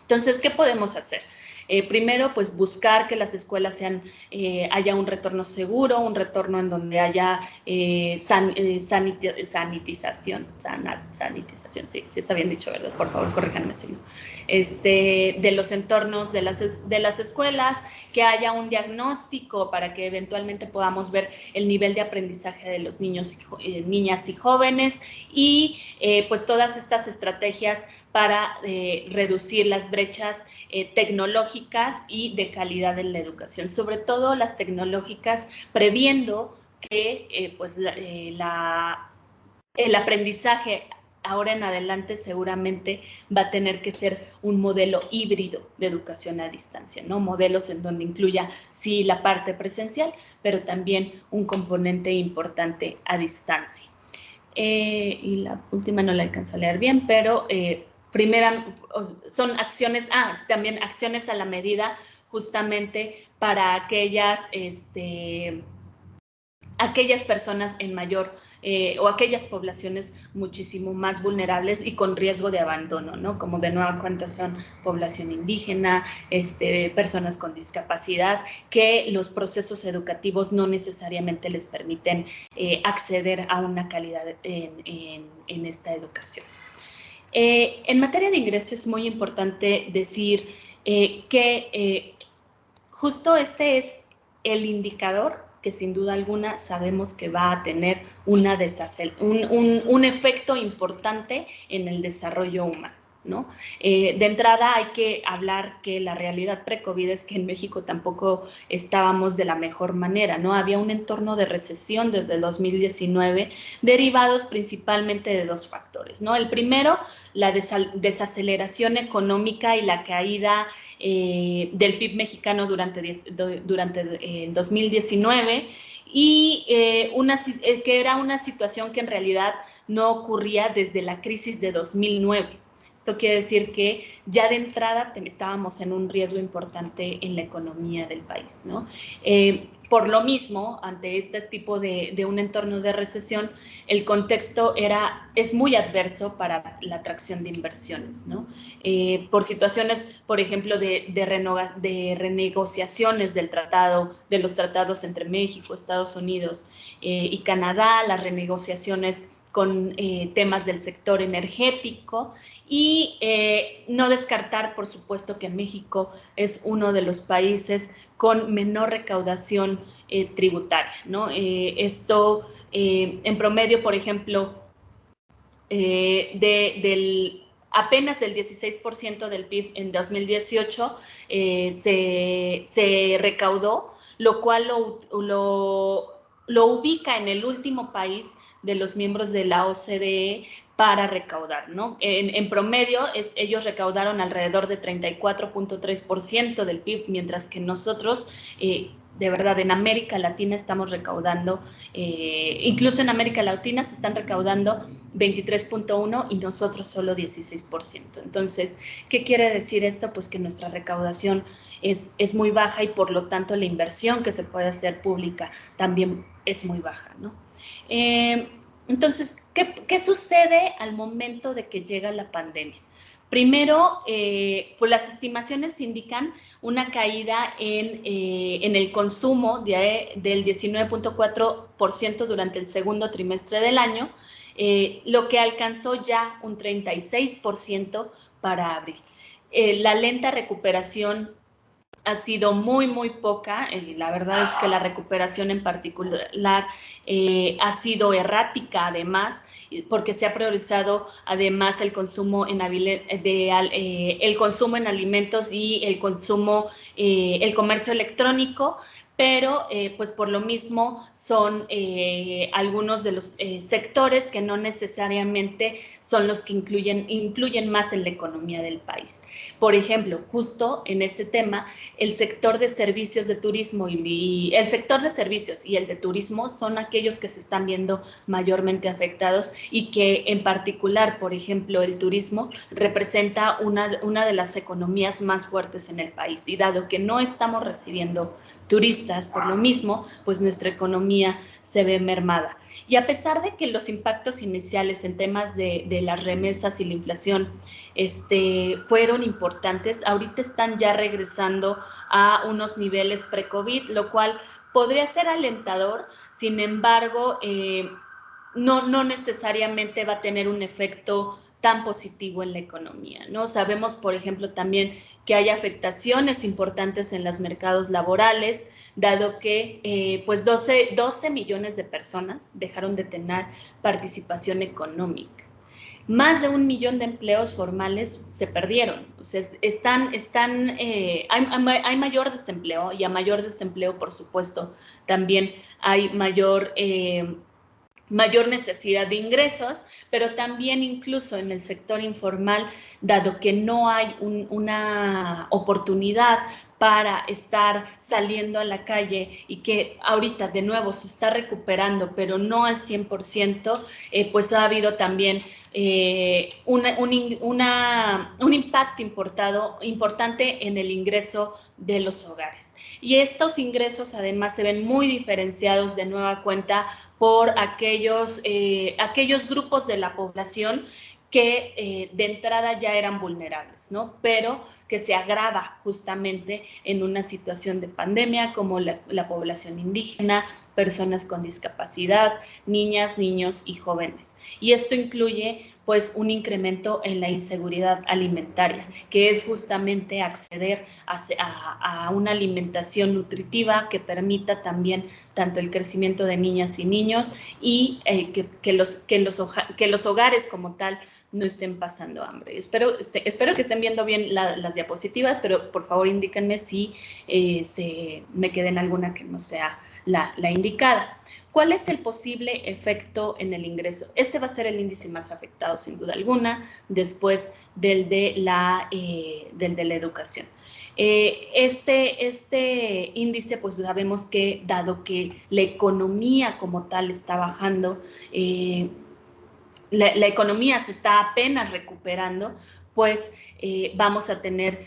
Entonces, ¿qué podemos hacer? Primero, pues buscar que las escuelas haya un retorno seguro, un retorno en donde haya sanitización, sí está bien dicho, ¿verdad? Por favor, corríjanme si no. De los entornos de las escuelas, que haya un diagnóstico para que eventualmente podamos ver el nivel de aprendizaje de los niños, niñas y jóvenes y pues todas estas estrategias para reducir las brechas tecnológicas y de calidad en la educación, sobre todo las tecnológicas, previendo que pues el aprendizaje ahora en adelante seguramente va a tener que ser un modelo híbrido de educación a distancia, ¿no? Modelos en donde incluya, sí, la parte presencial, pero también un componente importante a distancia. Y la última no la alcanzo a leer bien, pero primera, son acciones, también acciones a la medida justamente para aquellas personas en mayor o aquellas poblaciones muchísimo más vulnerables y con riesgo de abandono, ¿no? Como de nueva cuenta son población indígena, personas con discapacidad, que los procesos educativos no necesariamente les permiten acceder a una calidad en esta educación. En materia de ingreso es muy importante decir que justo este es el indicador que sin duda alguna sabemos que va a tener un efecto importante en el desarrollo humano, ¿no? De entrada hay que hablar que la realidad pre-COVID es que en México tampoco estábamos de la mejor manera, ¿no? Había un entorno de recesión desde el 2019 derivados principalmente de dos factores, ¿no? El primero, la desaceleración económica y la caída del PIB mexicano durante 2019 y que era una situación que en realidad no ocurría desde la crisis de 2009. Esto quiere decir que ya de entrada estábamos en un riesgo importante en la economía del país, ¿no? Por lo mismo, ante este tipo de un entorno de recesión, el contexto es muy adverso para la atracción de inversiones, ¿no? Por situaciones, por ejemplo, de renegociaciones de los tratados entre México, Estados Unidos y Canadá, las renegociaciones con temas del sector energético y no descartar, por supuesto, que México es uno de los países con menor recaudación tributaria, ¿no? Esto, en promedio, por ejemplo, apenas del 16% del PIB en 2018 se recaudó, lo cual lo ubica en el último país de los miembros de la OCDE para recaudar, ¿no? En promedio, ellos recaudaron alrededor de 34.3% del PIB, mientras que nosotros, de verdad, en América Latina estamos recaudando, incluso en América Latina se están recaudando 23.1% y nosotros solo 16%. Entonces, ¿qué quiere decir esto? Pues que nuestra recaudación es muy baja y por lo tanto la inversión que se puede hacer pública también es muy baja, ¿no? Entonces, ¿qué sucede al momento de que llega la pandemia? Primero, pues las estimaciones indican una caída en el consumo del 19.4% durante el segundo trimestre del año, lo que alcanzó ya un 36% para abril. La lenta recuperación ha sido muy, muy poca. La verdad es que la recuperación en particular ha sido errática, además, porque se ha priorizado además el consumo en alimentos y el comercio electrónico, pero pues por lo mismo son algunos de los sectores que no necesariamente son los que influyen más en la economía del país. Por ejemplo, justo en ese tema, el sector de servicios de turismo y el sector de servicios y el de turismo son aquellos que se están viendo mayormente afectados y que en particular, por ejemplo, el turismo representa una de las economías más fuertes en el país, y dado que no estamos recibiendo turistas por lo mismo, pues nuestra economía se ve mermada. Y a pesar de que los impactos iniciales en temas de las remesas y la inflación fueron importantes, ahorita están ya regresando a unos niveles pre-COVID, lo cual podría ser alentador. Sin embargo, no necesariamente va a tener un efecto tan positivo en la economía, ¿no? Sabemos, por ejemplo, también que hay afectaciones importantes en los mercados laborales, dado que pues 12 millones de personas dejaron de tener participación económica. Más de 1 millón de empleos formales se perdieron. O sea, hay mayor desempleo, y a mayor desempleo, por supuesto, también hay mayor necesidad de ingresos, pero también incluso en el sector informal, dado que no hay una oportunidad para estar saliendo a la calle y que ahorita de nuevo se está recuperando, pero no al 100%, pues ha habido también un impacto importante en el ingreso de los hogares. Y estos ingresos además se ven muy diferenciados de nueva cuenta por aquellos grupos de la población que de entrada ya eran vulnerables, ¿no? Pero que se agrava justamente en una situación de pandemia, como la población indígena, personas con discapacidad, niñas, niños y jóvenes. Y esto incluye pues un incremento en la inseguridad alimentaria, que es justamente acceder a una alimentación nutritiva que permita también tanto el crecimiento de niñas y niños y que los hogares como tal no estén pasando hambre. Espero que estén viendo bien las diapositivas, pero por favor indíquenme si me queda en alguna que no sea la indicada. ¿Cuál es el posible efecto en el ingreso? Este va a ser el índice más afectado, sin duda alguna, después del de la educación. Este índice, pues sabemos que, dado que la economía como tal está bajando, la economía se está apenas recuperando, pues vamos a tener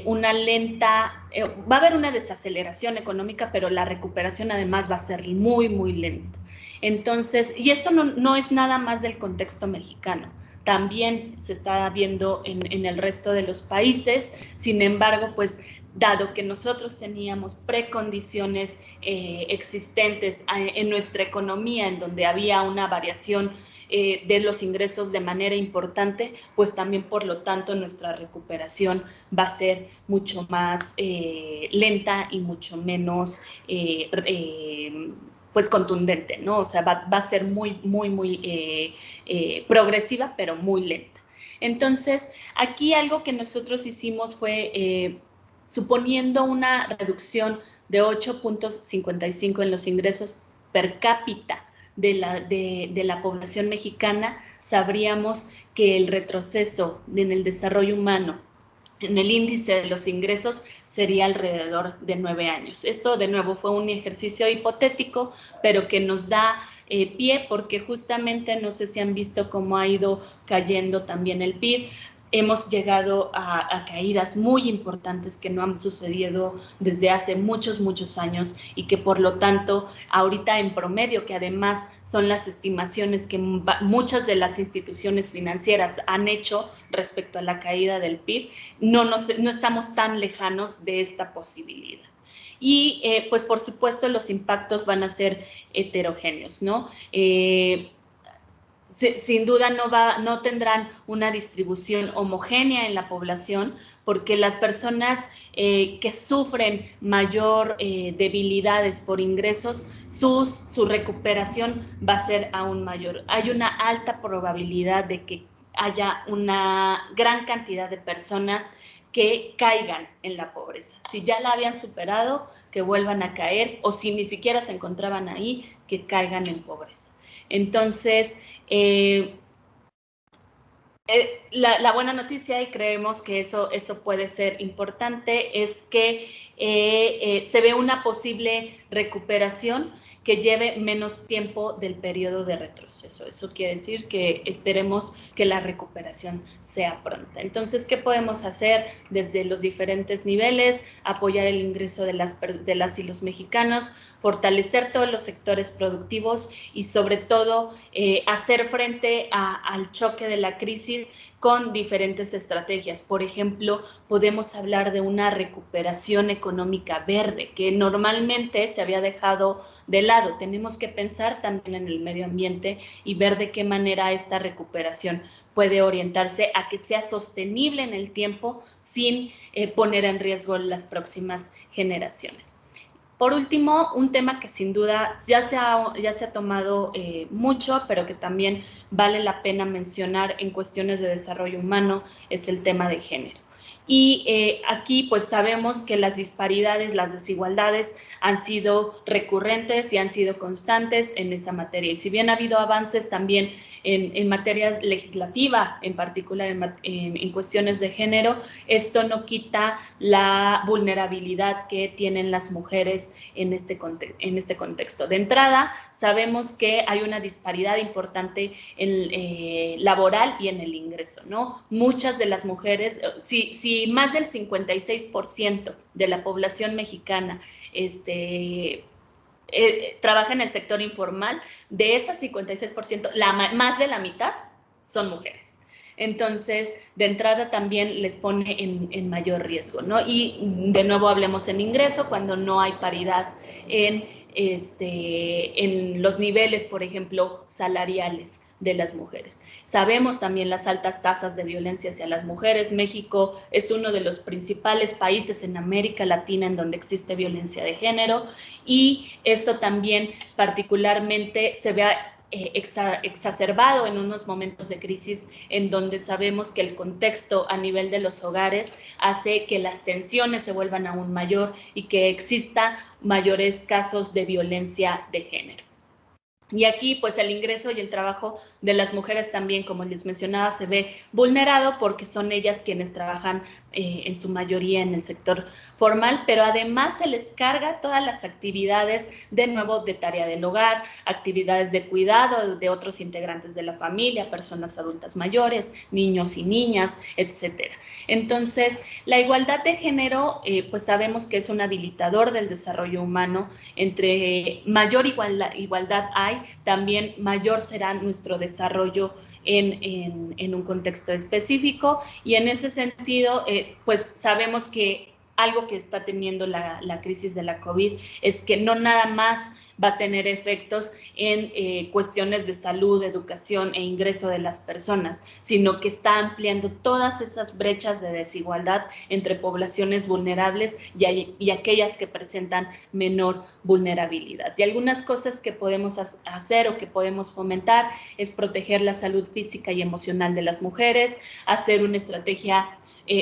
una lenta, va a haber una desaceleración económica, pero la recuperación además va a ser muy, muy lenta. Entonces, y esto no es nada más del contexto mexicano, también se está viendo en el resto de los países. Sin embargo, pues dado que nosotros teníamos precondiciones existentes en nuestra economía, en donde había una variación de los ingresos de manera importante, pues también por lo tanto nuestra recuperación va a ser mucho más lenta y mucho menos pues contundente, ¿no? O sea, va a ser muy progresiva, pero muy lenta. Entonces, aquí algo que nosotros hicimos fue, suponiendo una reducción de 8.55 en los ingresos per cápita de la población mexicana, sabríamos que el retroceso en el desarrollo humano, en el índice de los ingresos, sería alrededor de 9 años. Esto, de nuevo, fue un ejercicio hipotético, pero que nos da pie, porque justamente, no sé si han visto cómo ha ido cayendo también el PIB. Hemos llegado a caídas muy importantes que no han sucedido desde hace muchos años y que por lo tanto ahorita en promedio, que además son las estimaciones que muchas de las instituciones financieras han hecho respecto a la caída del PIB, no estamos tan lejanos de esta posibilidad. Y pues por supuesto los impactos van a ser heterogéneos, ¿no? Sin duda no tendrán una distribución homogénea en la población, porque las personas que sufren mayor debilidades por ingresos, su recuperación va a ser aún mayor. Hay una alta probabilidad de que haya una gran cantidad de personas que caigan en la pobreza. Si ya la habían superado, que vuelvan a caer, o si ni siquiera se encontraban ahí, que caigan en pobreza. Entonces, la buena noticia, y creemos que eso puede ser importante, es que se ve una posible recuperación que lleve menos tiempo del periodo de retroceso. Eso quiere decir que esperemos que la recuperación sea pronta. Entonces, ¿qué podemos hacer desde los diferentes niveles? Apoyar el ingreso de las y los mexicanos, fortalecer todos los sectores productivos y sobre todo hacer frente al choque de la crisis con diferentes estrategias. Por ejemplo, podemos hablar de una recuperación económica verde, que normalmente se había dejado de lado. Tenemos que pensar también en el medio ambiente y ver de qué manera esta recuperación puede orientarse a que sea sostenible en el tiempo sin poner en riesgo las próximas generaciones. Por último, un tema que sin duda ya se ha tomado mucho, pero que también vale la pena mencionar en cuestiones de desarrollo humano, es el tema de género. Y aquí pues sabemos que las disparidades, las desigualdades han sido recurrentes y han sido constantes en esta materia. Y si bien ha habido avances también en materia legislativa, en particular en cuestiones de género, esto no quita la vulnerabilidad que tienen las mujeres en este contexto. De entrada, sabemos que hay una disparidad importante en laboral y en el ingreso, ¿no? Muchas de las mujeres, si más del 56% de la población mexicana trabaja en el sector informal, de esas 56%, más de la mitad son mujeres. entonces de entrada también les pone en mayor riesgo, ¿no? Y de nuevo hablemos en ingreso, cuando no hay paridad en los niveles, por ejemplo, salariales de las mujeres. Sabemos también las altas tasas de violencia hacia las mujeres. México es uno de los principales países en América Latina en donde existe violencia de género, y esto también particularmente se ve exacerbado en unos momentos de crisis en donde sabemos que el contexto a nivel de los hogares hace que las tensiones se vuelvan aún mayor y que exista mayores casos de violencia de género. Y aquí, pues, el ingreso y el trabajo de las mujeres también, como les mencionaba, se ve vulnerado porque son ellas quienes trabajan en su mayoría en el sector formal, pero además se les carga todas las actividades, de nuevo, de tarea del hogar, actividades de cuidado de otros integrantes de la familia, personas adultas mayores, niños y niñas, etcétera. Entonces, la igualdad de género, pues sabemos que es un habilitador del desarrollo humano. Entre mayor igualdad hay, también mayor será nuestro desarrollo en un contexto específico, y en ese sentido, pues sabemos que algo que está teniendo la crisis de la COVID es que no nada más va a tener efectos en cuestiones de salud, educación e ingreso de las personas, sino que está ampliando todas esas brechas de desigualdad entre poblaciones vulnerables y aquellas que presentan menor vulnerabilidad. Y algunas cosas que podemos hacer o que podemos fomentar es proteger la salud física y emocional de las mujeres, hacer una estrategia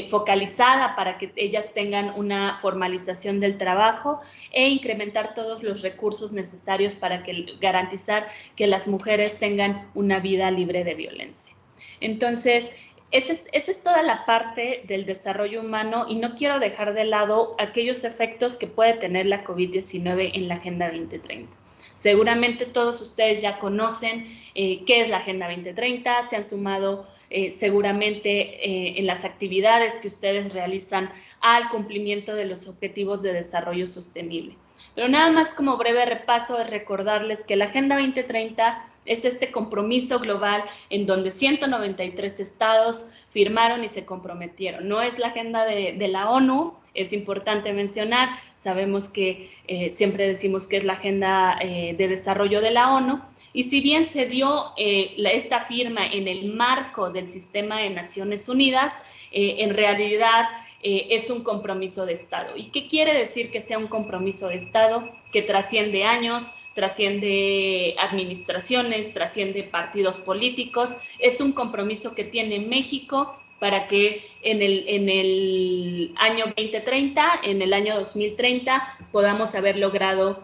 focalizada para que ellas tengan una formalización del trabajo e incrementar todos los recursos necesarios para garantizar que las mujeres tengan una vida libre de violencia. Entonces, esa es toda la parte del desarrollo humano, y no quiero dejar de lado aquellos efectos que puede tener la COVID-19 en la Agenda 2030. Seguramente todos ustedes ya conocen qué es la Agenda 2030, se han sumado seguramente en las actividades que ustedes realizan al cumplimiento de los Objetivos de Desarrollo Sostenible. Pero nada más como breve repaso es recordarles que la Agenda 2030 es este compromiso global en donde 193 estados firmaron y se comprometieron. No es la agenda de la ONU, es importante mencionar, sabemos que siempre decimos que es la agenda de desarrollo de la ONU, y si bien se dio esta firma en el marco del sistema de Naciones Unidas, en realidad es un compromiso de Estado. ¿Y qué quiere decir que sea un compromiso de Estado? Que trasciende años, trasciende administraciones, trasciende partidos políticos. Es un compromiso que tiene México para que en el año 2030, en el año 2030, podamos haber logrado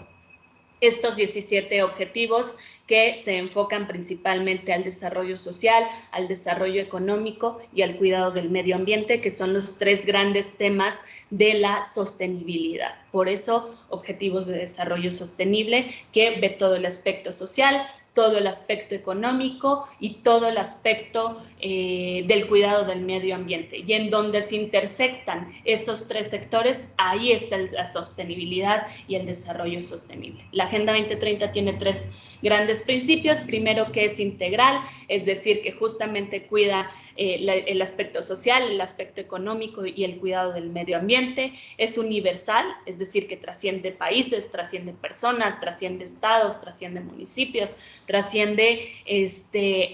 estos 17 objetivos que se enfocan principalmente al desarrollo social, al desarrollo económico y al cuidado del medio ambiente, que son los tres grandes temas de la sostenibilidad. Por eso, Objetivos de Desarrollo Sostenible, que ve todo el aspecto social, todo el aspecto económico y todo el aspecto del cuidado del medio ambiente. Y en donde se intersectan esos tres sectores, ahí está la sostenibilidad y el desarrollo sostenible. La Agenda 2030 tiene tres grandes principios. Primero, que es integral, es decir, que justamente cuida el aspecto social, el aspecto económico y el cuidado del medio ambiente. Es universal, es decir, que trasciende países, trasciende personas, trasciende estados, trasciende municipios, trasciende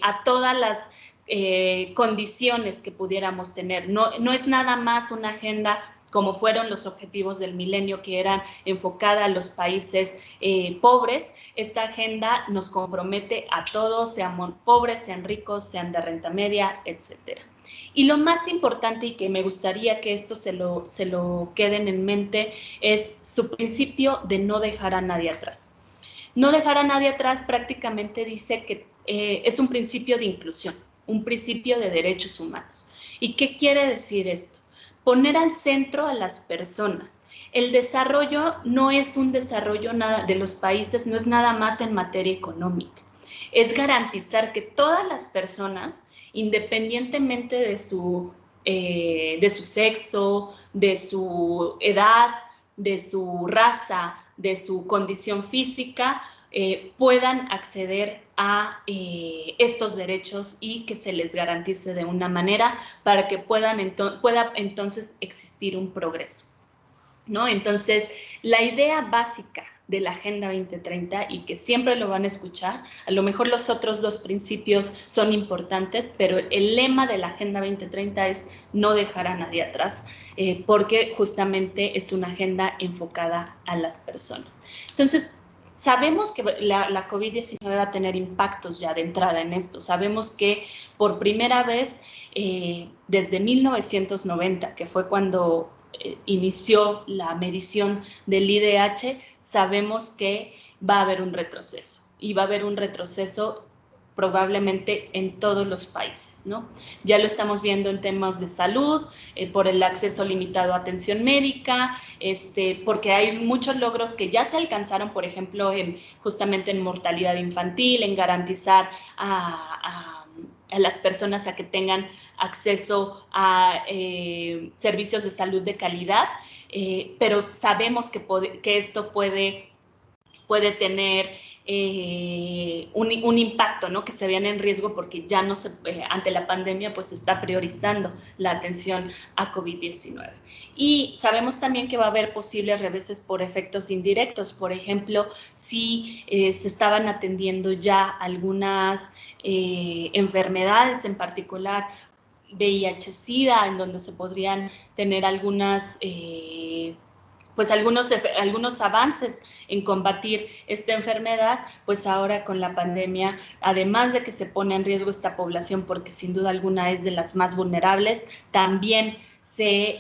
a todas las condiciones que pudiéramos tener. No es nada más una agenda como fueron los objetivos del milenio, que eran enfocada a los países pobres. Esta agenda nos compromete a todos, sean pobres, sean ricos, sean de renta media, etcétera. Y lo más importante, y que me gustaría que esto se lo queden en mente, es su principio de no dejar a nadie atrás. No dejar a nadie atrás prácticamente dice que es un principio de inclusión, un principio de derechos humanos. ¿Y qué quiere decir esto? Poner al centro a las personas. El desarrollo no es un desarrollo de los países, no es nada más en materia económica. Es garantizar que todas las personas, independientemente de su sexo, de su edad, de su raza, de su condición física, puedan acceder a estos derechos y que se les garantice de una manera para que pueda entonces existir un progreso, ¿no? Entonces, la idea básica de la Agenda 2030, y que siempre lo van a escuchar, a lo mejor los otros dos principios son importantes, pero el lema de la Agenda 2030 es no dejar a nadie atrás, porque justamente es una agenda enfocada a las personas. Entonces, sabemos que la COVID-19 va a tener impactos ya de entrada en esto. Sabemos que por primera vez desde 1990, que fue cuando inició la medición del IDH, sabemos que va a haber un retroceso, y va a haber un retroceso probablemente en todos los países, ¿no? Ya lo estamos viendo en temas de salud, por el acceso limitado a atención médica, porque hay muchos logros que ya se alcanzaron, por ejemplo, justamente en mortalidad infantil, en garantizar a las personas a que tengan acceso a servicios de salud de calidad, pero sabemos que esto puede tener un impacto, ¿no? Que se vean en riesgo porque ya no se, ante la pandemia, pues se está priorizando la atención a COVID-19. Y sabemos también que va a haber posibles reveses por efectos indirectos. Por ejemplo, si se estaban atendiendo ya algunas enfermedades, en particular VIH-Sida, en donde se podrían tener algunos avances en combatir esta enfermedad, pues ahora con la pandemia, además de que se pone en riesgo esta población porque sin duda alguna es de las más vulnerables, también se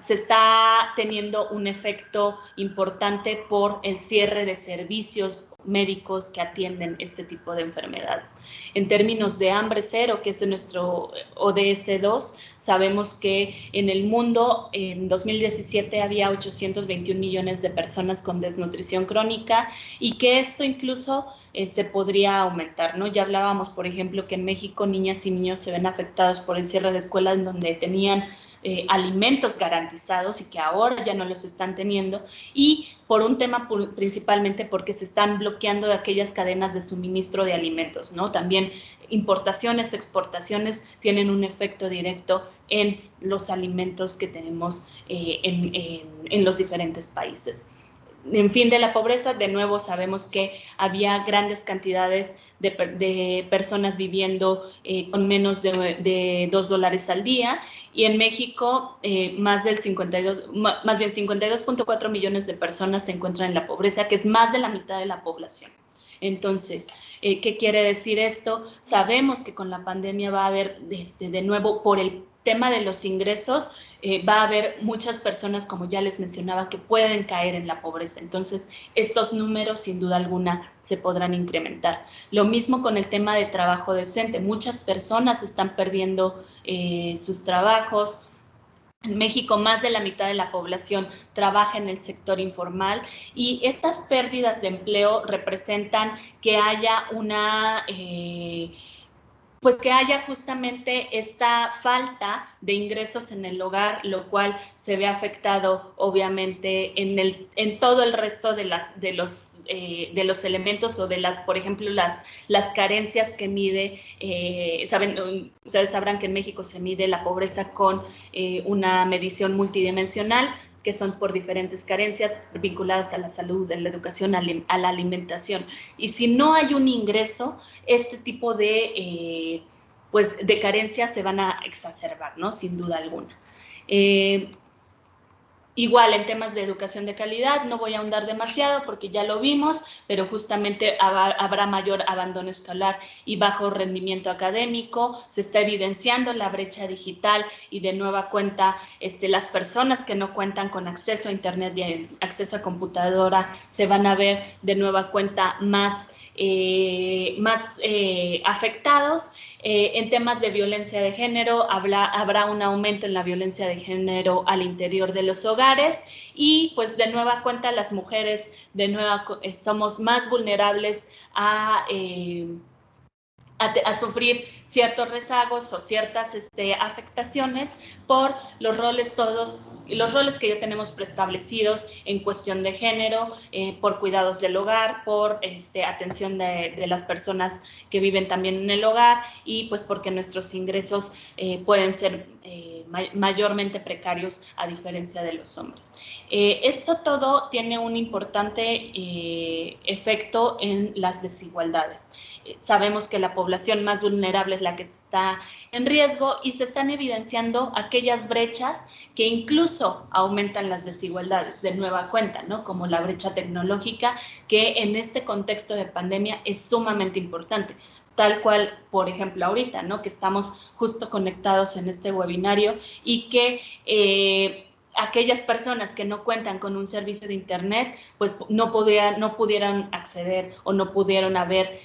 está teniendo un efecto importante por el cierre de servicios médicos que atienden este tipo de enfermedades. En términos de hambre cero, que es nuestro ODS 2, sabemos que en el mundo en 2017 había 821 millones de personas con desnutrición crónica, y que esto incluso se podría aumentar, ¿no? Ya hablábamos, por ejemplo, que en México niñas y niños se ven afectados por el cierre de escuelas en donde tenían alimentos garantizados y que ahora ya no los están teniendo, y por un tema principalmente porque se están bloqueando aquellas cadenas de suministro de alimentos, ¿no? También importaciones, exportaciones tienen un efecto directo en los alimentos que tenemos en los diferentes países. En fin de la pobreza, de nuevo sabemos que había grandes cantidades de personas viviendo con menos de $2 al día, y en México más bien 52.4 millones de personas se encuentran en la pobreza, que es más de la mitad de la población. Entonces, ¿qué quiere decir esto? Sabemos que con la pandemia va a haber, de nuevo, por el tema de los ingresos, va a haber muchas personas, como ya les mencionaba, que pueden caer en la pobreza. Entonces, estos números, sin duda alguna, se podrán incrementar. Lo mismo con el tema de trabajo decente. Muchas personas están perdiendo sus trabajos. En México, más de la mitad de la población trabaja en el sector informal, y estas pérdidas de empleo representan que haya que haya justamente esta falta de ingresos en el hogar, lo cual se ve afectado obviamente en todo el resto de los elementos, o de por ejemplo, las carencias que mide. Ustedes sabrán que en México se mide la pobreza con una medición multidimensional, que son por diferentes carencias vinculadas a la salud, a la educación, a la alimentación. Y si no hay un ingreso, este tipo de carencias se van a exacerbar, ¿no? Sin duda alguna. Igual en temas de educación de calidad, no voy a ahondar demasiado porque ya lo vimos, pero justamente habrá mayor abandono escolar y bajo rendimiento académico. Se está evidenciando la brecha digital, y de nueva cuenta las personas que no cuentan con acceso a internet y acceso a computadora se van a ver de nueva cuenta más afectados. En temas de violencia de género, habrá un aumento en la violencia de género al interior de los hogares, y pues de nueva cuenta las mujeres somos más vulnerables a a sufrir ciertos rezagos o ciertas afectaciones por los roles que ya tenemos preestablecidos en cuestión de género, por cuidados del hogar, por atención de las personas que viven también en el hogar y pues porque nuestros ingresos pueden ser mayormente precarios a diferencia de los hombres. Esto todo tiene un importante efecto en las desigualdades. Sabemos que la población más vulnerable es la que está en riesgo y se están evidenciando aquellas brechas que incluso aumentan las desigualdades de nueva cuenta, ¿no? Como la brecha tecnológica, que en este contexto de pandemia es sumamente importante. Tal cual, por ejemplo, ahorita, ¿no? Que estamos justo conectados en este webinario y que aquellas personas que no cuentan con un servicio de internet, pues no pudieran acceder o no pudieron haber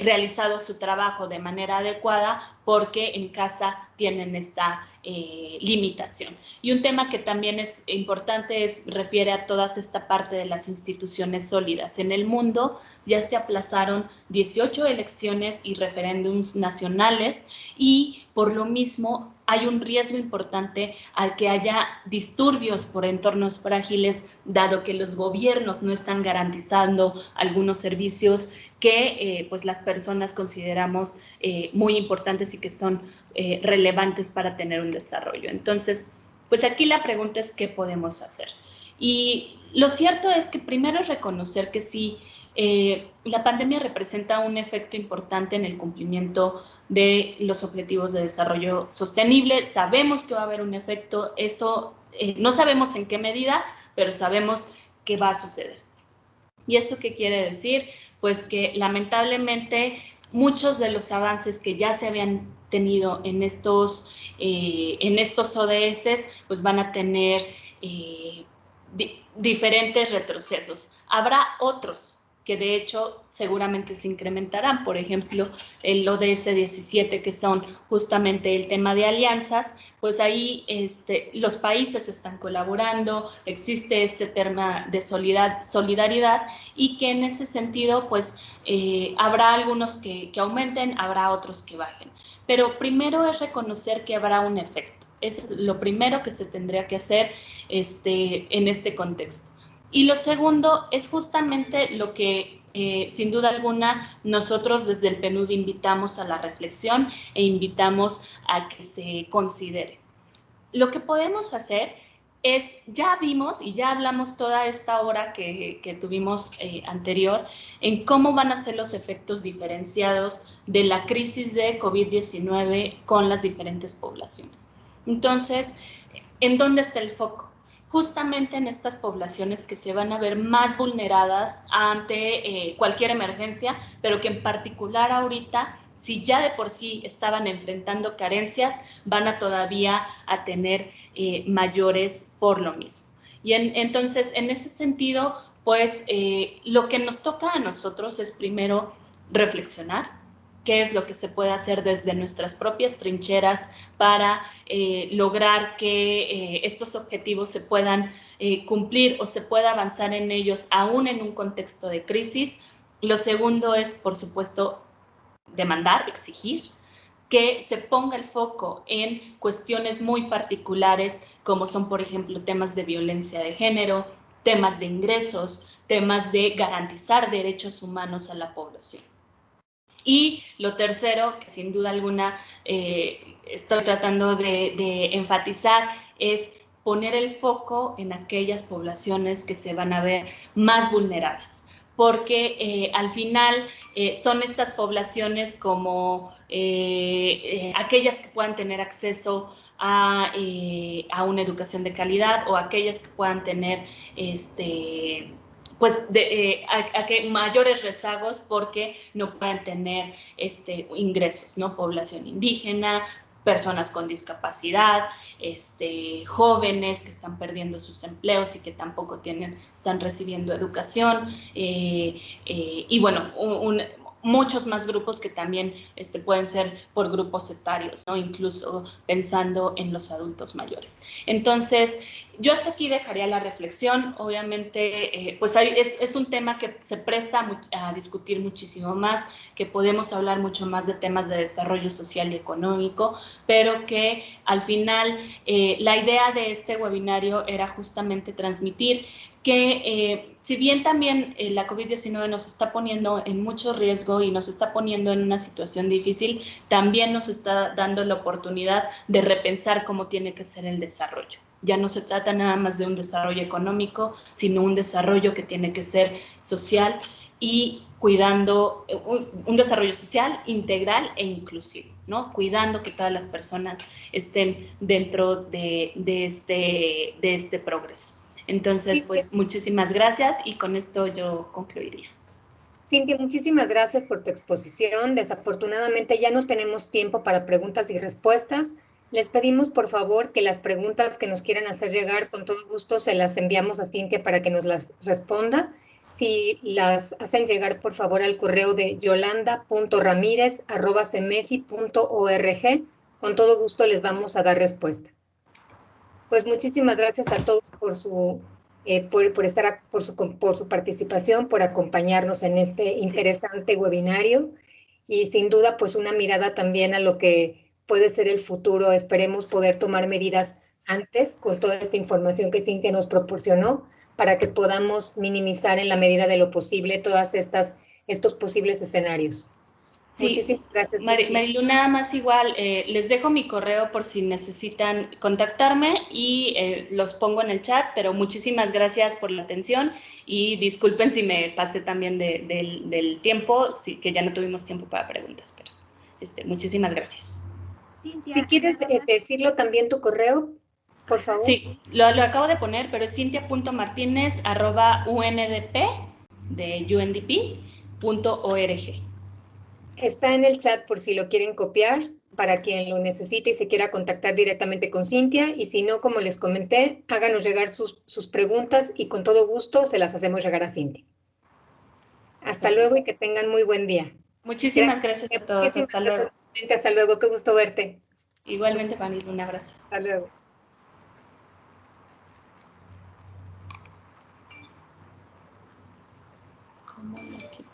realizado su trabajo de manera adecuada porque en casa tienen esta limitación. Y un tema que también es importante refiere a toda esta parte de las instituciones sólidas. En el mundo ya se aplazaron 18 elecciones y referéndums nacionales y por lo mismo hay un riesgo importante al que haya disturbios por entornos frágiles, dado que los gobiernos no están garantizando algunos servicios que pues las personas consideramos muy importantes y que son relevantes para tener un desarrollo. Entonces, pues aquí la pregunta es ¿qué podemos hacer? Y lo cierto es que primero es reconocer que sí, la pandemia representa un efecto importante en el cumplimiento de los objetivos de desarrollo sostenible. Sabemos que va a haber un efecto, eso no sabemos en qué medida, pero sabemos que va a suceder. ¿Y esto qué quiere decir? Pues que lamentablemente muchos de los avances que ya se habían tenido en estos ODS pues van a tener diferentes retrocesos. Habrá otros que de hecho seguramente se incrementarán, por ejemplo, el ODS 17, que son justamente el tema de alianzas, pues ahí los países están colaborando, existe este tema de solidaridad y que en ese sentido pues habrá algunos que aumenten, habrá otros que bajen. Pero primero es reconocer que habrá un efecto. Es lo primero que se tendría que hacer en este contexto. Y lo segundo es justamente lo que, sin duda alguna, nosotros desde el PNUD invitamos a la reflexión e invitamos a que se considere. Lo que podemos hacer es, ya vimos y ya hablamos toda esta hora que tuvimos anterior, en cómo van a ser los efectos diferenciados de la crisis de COVID-19 con las diferentes poblaciones. Entonces, ¿en dónde está el foco? Justamente en estas poblaciones que se van a ver más vulneradas ante cualquier emergencia, pero que en particular ahorita, si ya de por sí estaban enfrentando carencias, van a todavía a tener mayores por lo mismo. Y entonces, en ese sentido, pues lo que nos toca a nosotros es primero reflexionar, qué es lo que se puede hacer desde nuestras propias trincheras para lograr que estos objetivos se puedan cumplir o se pueda avanzar en ellos aún en un contexto de crisis. Lo segundo es, por supuesto, demandar, exigir que se ponga el foco en cuestiones muy particulares como son, por ejemplo, temas de violencia de género, temas de ingresos, temas de garantizar derechos humanos a la población. Y lo tercero, que sin duda alguna estoy tratando de enfatizar, es poner el foco en aquellas poblaciones que se van a ver más vulneradas, porque al final son estas poblaciones como aquellas que puedan tener acceso a una educación de calidad o aquellas que puedan tener pues mayores rezagos porque no pueden tener ingresos, ¿no? Población indígena, personas con discapacidad, jóvenes que están perdiendo sus empleos y que tampoco están recibiendo educación, y bueno, muchos más grupos que también pueden ser por grupos etarios, ¿no? Incluso pensando en los adultos mayores. Entonces, yo hasta aquí dejaría la reflexión. Obviamente, pues es un tema que se presta a discutir muchísimo más, que podemos hablar mucho más de temas de desarrollo social y económico, pero que al final la idea de este webinario era justamente transmitir que si bien también la COVID-19 nos está poniendo en mucho riesgo y nos está poniendo en una situación difícil, también nos está dando la oportunidad de repensar cómo tiene que ser el desarrollo. Ya no se trata nada más de un desarrollo económico, sino un desarrollo que tiene que ser social y cuidando un desarrollo social integral e inclusivo, ¿no? Cuidando que todas las personas estén dentro de este progreso. Entonces, pues muchísimas gracias y con esto yo concluiría. Cintia, muchísimas gracias por tu exposición. Desafortunadamente ya no tenemos tiempo para preguntas y respuestas. Les pedimos por favor que las preguntas que nos quieran hacer llegar, con todo gusto se las enviamos a Cintia para que nos las responda. Si las hacen llegar por favor al correo de yolanda.ramirez@cemefi.org, con todo gusto les vamos a dar respuesta. Pues muchísimas gracias a todos por su participación, por acompañarnos en este interesante webinario y sin duda pues una mirada también a lo que puede ser el futuro. Esperemos poder tomar medidas antes con toda esta información que Cintia nos proporcionó para que podamos minimizar en la medida de lo posible estos posibles escenarios. Sí, muchísimas gracias, Cintia. Marilu, nada más igual, les dejo mi correo por si necesitan contactarme y los pongo en el chat, pero muchísimas gracias por la atención y disculpen si me pasé también del tiempo, sí, que ya no tuvimos tiempo para preguntas, pero muchísimas gracias. Si quieres decirlo también tu correo, por favor. Sí, lo acabo de poner, pero es cintia.martinez@undp de UNDP.org. Está en el chat por si lo quieren copiar, para quien lo necesite y se quiera contactar directamente con Cintia. Y si no, como les comenté, háganos llegar sus preguntas y con todo gusto se las hacemos llegar a Cintia. Hasta luego y que tengan muy buen día. Muchísimas gracias a todos. Hasta luego. Hasta luego, qué gusto verte. Igualmente, Vanil, un abrazo. Hasta luego. ¿Cómo lo quito?